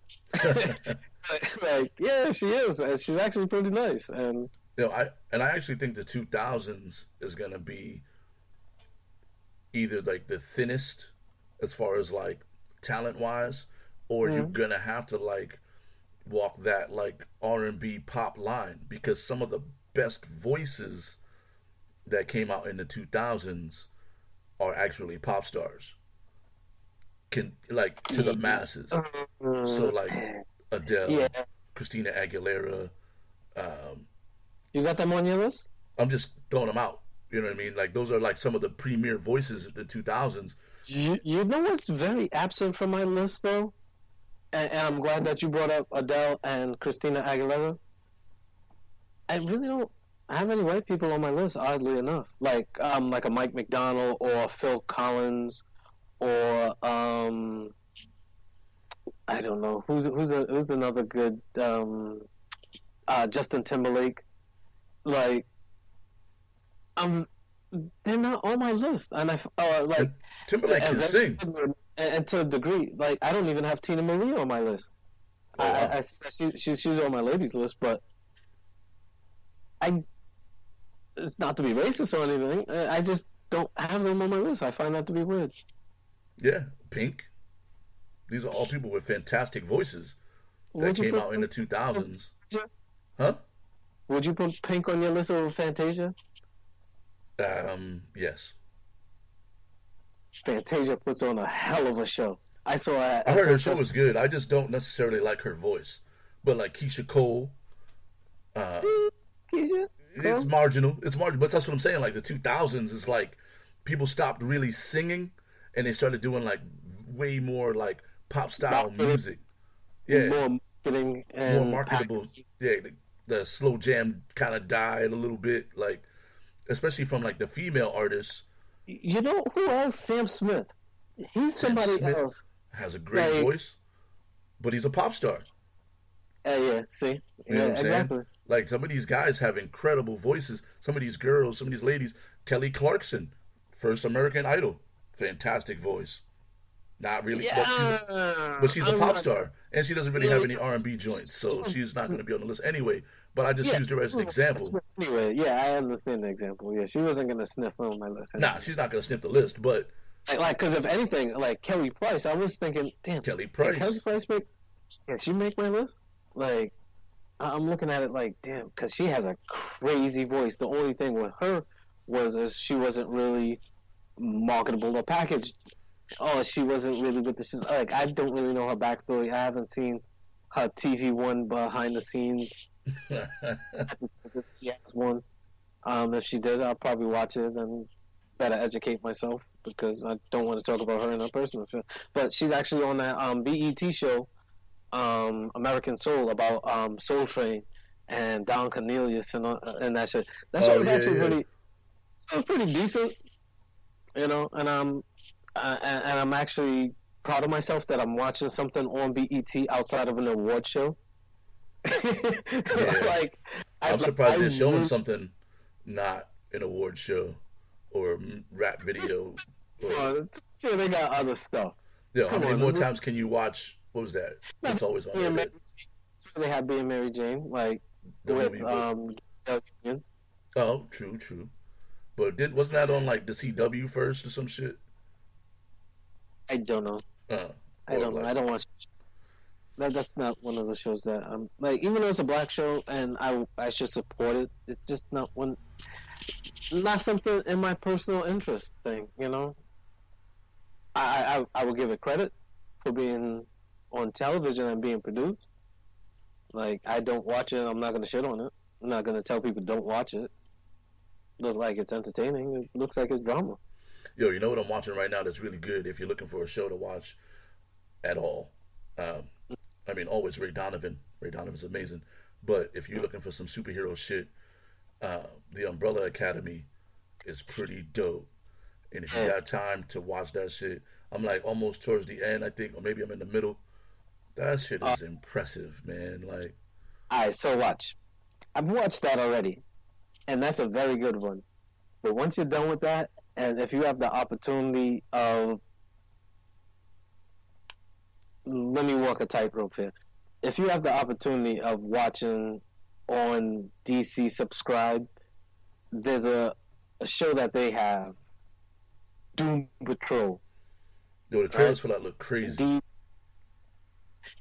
Like, yeah, she is, and she's actually pretty nice. And I actually think the 2000s is gonna be either like the thinnest as far as like talent wise, or you're mm, gonna have to like walk that like R&B pop line because some of the best voices that came out in the 2000s are actually pop stars. Can like to the masses. So like yeah, Adele, Christina Aguilera. Um, you got them on your list? I'm just throwing them out. You know what I mean? Like those are like some of the premier voices of the 2000s. You know what's very absent from my list though, and I'm glad that you brought up Adele and Christina Aguilera. I really don't have any white people on my list. Oddly enough, like a Mike McDonald or Phil Collins or I don't know who's another good Justin Timberlake. Like um, they're not on my list, and like And Timberlake can sing. and to a degree, like I don't even have Tina Marie on my list. Oh wow. She's on my ladies list, but I it's not to be racist or anything. I just don't have them on my list. I find that to be weird. Yeah, Pink. These are all people with fantastic voices that Would you came put out in the 2000s. Fantasia? Huh? Would you put Pink on your list over Fantasia? Yes. Fantasia puts on a hell of a show. I I heard saw her show just was good. I just don't necessarily like her voice. But like Keisha Cole, uh, Keisha. it's Cole? marginal. It's marginal. But that's what I'm saying. Like the 2000s is like people stopped really singing and they started doing like way more like pop style Marketing, music. Yeah, more marketing more and marketable. packaging. Yeah, the slow jam kind of died a little bit. Like especially from like the female artists. You know who else? Sam Smith. He's Sam somebody Smith else. has a great Like, voice, but he's a pop star. yeah. See, You know yeah, what I'm saying? exactly. Like some of these guys have incredible voices. Some of these girls, some of these ladies. Kelly Clarkson, first American Idol, fantastic voice. Not really, but Yeah, she's a I'm pop not. star, and she doesn't really Yeah, have any R&B joints, so she's not going to be on the list anyway. But I just yeah. used her as an example. Anyway, yeah, I understand the example. Yeah, she wasn't gonna sniff on my list Nah, anyway. she's not going to sniff the list, but Because if anything, like Kelly Price, I was thinking, damn, Kelly can Kelly Price. Price make? Can she make my list? Like, I'm looking at it like, damn, because she has a crazy voice. The only thing with her was is she wasn't really marketable or packaged. Oh, she wasn't really with the. She's like, I don't really know her backstory. I haven't seen her TV one behind the scenes. If she has one. If she did, I'll probably watch it and better educate myself because I don't want to talk about her in her personal show. But she's actually on that BET show, American Soul, about Soul Train and Don Cornelius and that shit. That show Oh was yeah, actually yeah. pretty decent, you know. And I'm actually proud of myself that I'm watching something on BET outside of an award show. Yeah. like I'm I surprised they're showing really something not an award show or rap video. Or sure they got other stuff. how Come many on, more times can you watch? What was that? It's always on there. being That they have being Mary Jane, like the with movie, but oh, true, true. But didn't wasn't that on like the CW first or some shit? I don't know. Uh, I or don't know. like I don't watch that. That's not one of the shows that I'm like. Even though it's a black show and I should support it, it's just not one. Not something in my personal interest thing. You know, I will give it credit for being on television and being produced. Like I don't watch it. I'm not gonna shit on it. I'm not gonna tell people don't watch it. Look like it's entertaining. It looks like it's drama. yo, you know what I'm watching right now that's really good. If you're looking for a show to watch at all, um, I mean, always Ray Donovan. Ray Donovan's amazing. But if you're looking for some superhero shit, the Umbrella Academy is pretty dope. And if you Yeah. got time to watch that shit, I'm like almost towards the end, I think, or maybe I'm in the middle. That shit is impressive, man. Like, Alright, so watch. I've watched that already, and that's a very good one. But once you're done with that, and if you have the opportunity of, let me walk a tightrope here. If you have the opportunity of watching on DC Subscribe, there's a show that they have, Doom Patrol. yo, the trailers for that look crazy.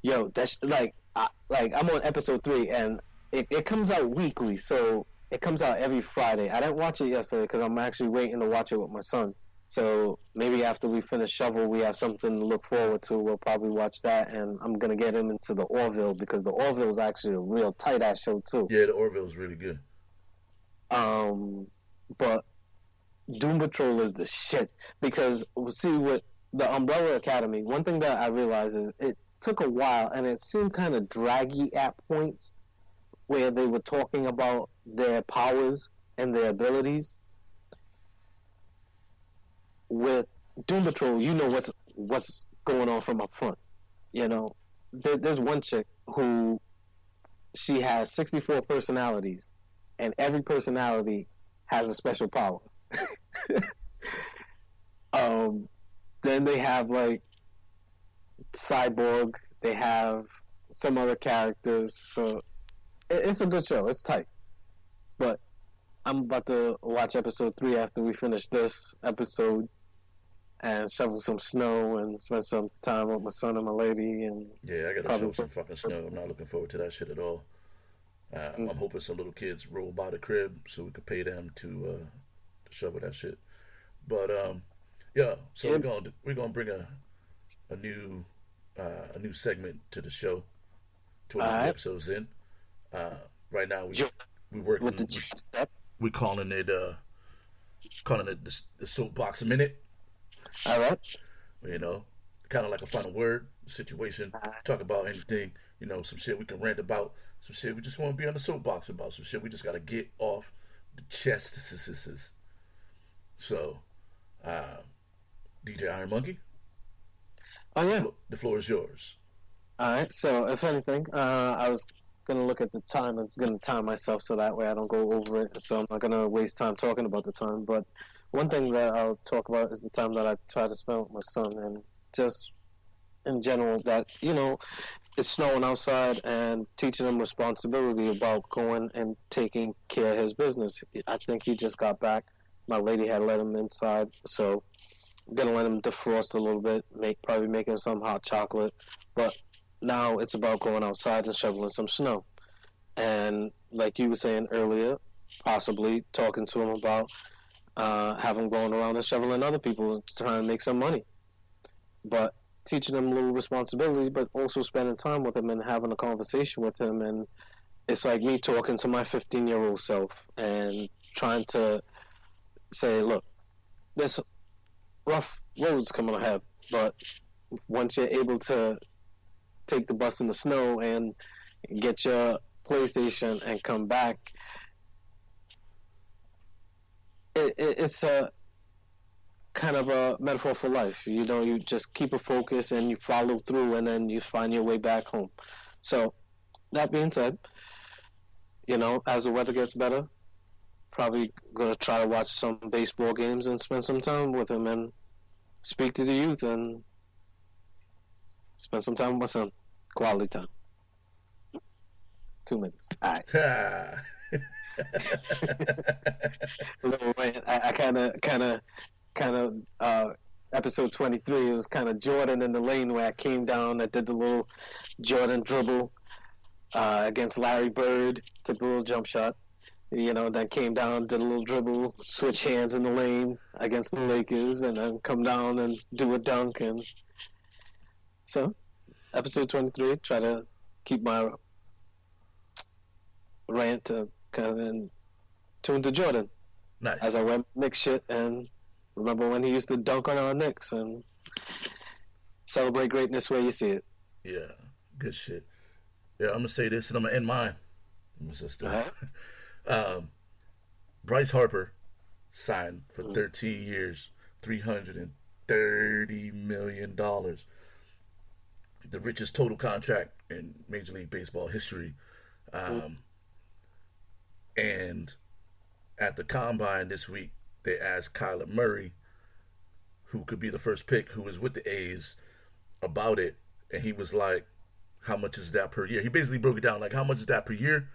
Yo, that's like I'm on episode 3, and it comes out weekly, so it comes out every Friday. I didn't watch it yesterday because I'm actually waiting to watch it with my son. So maybe after we finish Shovel, we have something to look forward to. We'll probably watch that, and I'm gonna get him into the Orville because the Orville is actually a real tight ass show too. Yeah, the Orville is really good. But Doom Patrol is the shit because see with the Umbrella Academy, one thing that I realized is it took a while and it seemed kind of draggy at points where they were talking about their powers and their abilities. With Doom Patrol, you know what's going on from up front. You know, there's one chick who she has 64 personalities, and every personality has a special power. Then they have like Cyborg. They have some other characters. So it's a good show. It's tight. But I'm about to watch episode 3 after we finish this episode and shovel some snow and spend some time with my son and my lady. And yeah, I gotta shovel some fucking snow. I'm not looking forward to that shit at all. I'm hoping some little kids roll by the crib so we could pay them to shovel that shit. But yeah, so we're gonna bring a new segment to the show. 23 episodes in. Right now we working with the step. We calling it the soapbox a minute. All right. You know, kind of like a final word situation. Talk about anything. You know, some shit we can rant about. Some shit we just want to be on the soapbox about. Some shit we just got to get off the chest. So, DJ Iron Monkey. Oh yeah. The floor is yours. All right. So, if anything, I was gonna look at the time. I'm gonna time myself so that way I don't go over it. So I'm not gonna waste time talking about the time. But one thing that I'll talk about is the time that I try to spend with my son, and just in general that it's snowing outside and teaching him responsibility about going and taking care of his business. I think he just got back. My lady had let him inside, so I'm gonna let him defrost a little bit, probably making some hot chocolate. But now it's about going outside and shoveling some snow. And like you were saying earlier, possibly talking to him about having going around and shoveling other people and trying to make some money. But teaching him a little responsibility, but also spending time with him and having a conversation with him. And it's like me talking to my 15-year-old self and trying to say, look, there's rough roads coming ahead, but once you're able to take the bus in the snow and get your PlayStation and come back, it's a kind of a metaphor for life. You just keep a focus and you follow through, and then you find your way back home. So that being said, as the weather gets better, probably gonna try to watch some baseball games and spend some time with him and speak to the youth and spend some time with my son. Quality time. 2 minutes. All right. A little rant. I kind of episode 23, it was kind of Jordan in the lane where I came down. I did the little Jordan dribble against Larry Bird, took the little jump shot. Then came down, did a little dribble, switch hands in the lane against the Lakers, and then come down and do a dunk. And so, episode 23, try to keep my rant to kind of tuned to Jordan. Nice. As I went Knicks shit and remember when he used to dunk on our Knicks and celebrate greatness where you see it. Yeah, good shit. Yeah, I'm gonna say this and I'm gonna end mine. Bryce Harper signed for 13 years, $330 million. the richest total contract in Major League Baseball history. And at the combine this week, they asked Kyler Murray, who could be the first pick, who was with the A's, about it. And he was like, how much is that per year? He basically broke it down like, how much is that per year?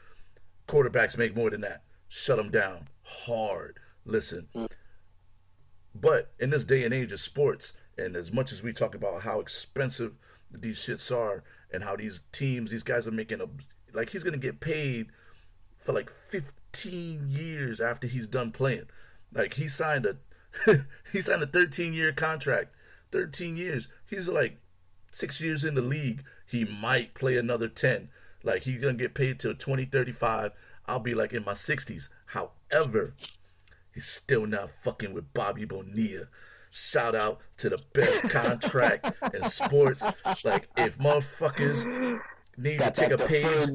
Quarterbacks make more than that. Shut them down hard. Listen. But in this day and age of sports, and as much as we talk about how expensive these shits are and how these teams, these guys are making like he's going to get paid for like 15 years after he's done playing. Like he signed a 13-year contract. 13 years. He's like 6 years in the league. He might play another 10. Like he's going to get paid till 2035. I'll be like in my 60s. However, he's still not fucking with Bobby Bonilla. Shout out to the best contract in sports. Like if motherfuckers need to take a page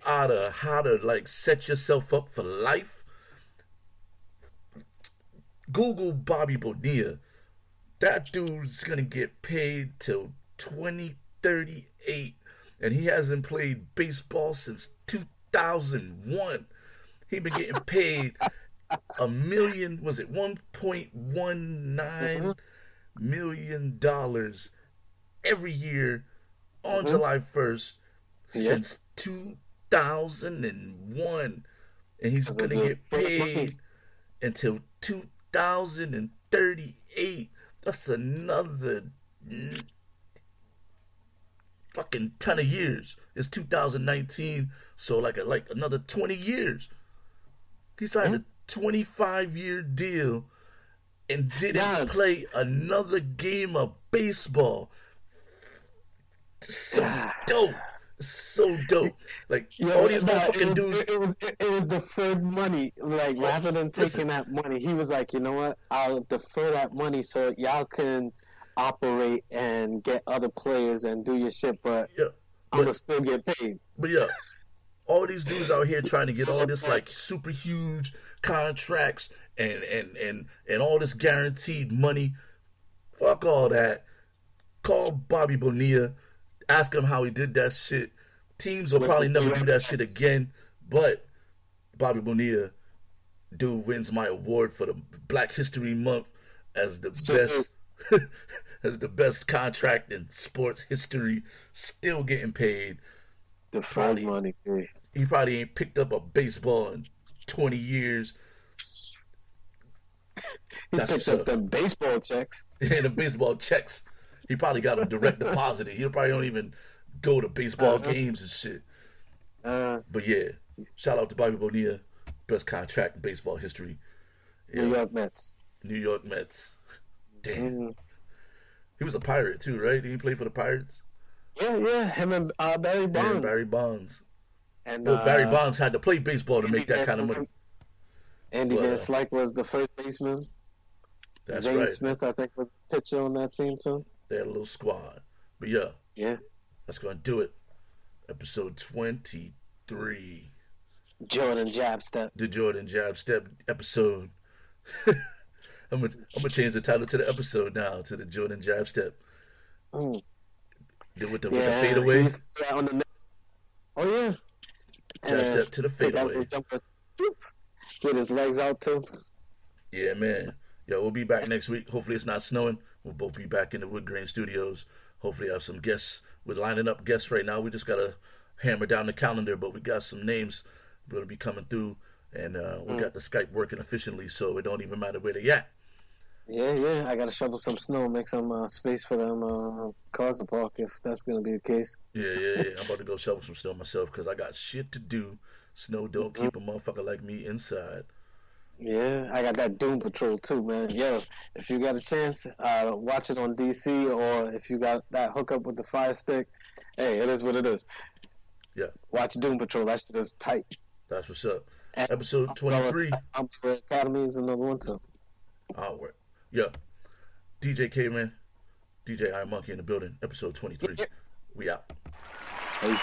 out of how to like set yourself up for life, Google Bobby Bonilla. That dude's gonna get paid till 2038, and he hasn't played baseball since 2001. He been getting paid $1 million, was it $1.19 million every year on July 1st since 2001, and he's gonna get paid until 2038. That's another fucking ton of years. It's 2019, so like another 20 years. He signed a 25-year deal and didn't play another game of baseball. So dope. So dope. Like all these motherfucking dudes. It was deferred money. Like rather than taking that money, he was like, you know what? I'll defer that money so y'all can operate and get other players and do your shit, but I'm gonna still get paid. But yeah, all these dudes out here trying to get all this like super huge contracts and all this guaranteed money. Fuck all that. Call Bobby Bonilla. Ask him how he did that shit. Teams will probably never do that shit again. But Bobby Bonilla, dude, wins my award for the Black History Month as the best as the best contract in sports history. Still getting paid. The probably money. He probably ain't picked up a baseball in 20 years. He picked up them baseball checks. Yeah, the baseball checks. He probably got them direct deposited. He probably don't even go to baseball games and shit. But yeah, shout out to Bobby Bonilla, best contract in baseball history. Yeah. New York Mets. New York Mets. Damn. He was a Pirate too, right? Did he play for the Pirates? Yeah. Him and Barry Bonds. Yeah, Barry Bonds. And Barry Bonds had to play baseball to make that kind of money. Andy Van Slyke was the first baseman. That's Zane right. Smith, I think, was the pitcher on that team too. They had a little squad. But yeah. That's going to do it. Episode 23. Jordan Jab Step. The Jordan Jab Step episode. I'm gonna change the title to the episode now, to the Jordan Jab Step. With the fadeaway. Oh yeah. Jab step to the fadeaway. With his legs out too. Yeah, man. Yo, we'll be back next week. Hopefully it's not snowing. We'll both be back in the Wood Grain Studios. Hopefully I have some guests. We're lining up guests right now. We just gotta hammer down the calendar, but we got some names gonna be coming through, and we got the Skype working efficiently, so it don't even matter where they at. Yeah. I gotta shovel some snow, make some space for them cars to park if that's gonna be the case. Yeah. I'm about to go shovel some snow myself because I got shit to do. Snow don't keep a motherfucker like me inside. Yeah, I got that Doom Patrol too, man. Yo, if you got a chance, watch it on DC, or if you got that hookup with the Fire Stick, hey, it is what it is. Yeah. Watch Doom Patrol. That shit is tight. That's what's up. And episode 23. I'm for Academies in the winter. All right. Yeah. DJ K-Man, DJ Iron Monkey in the building. Episode 23. We out. Hey.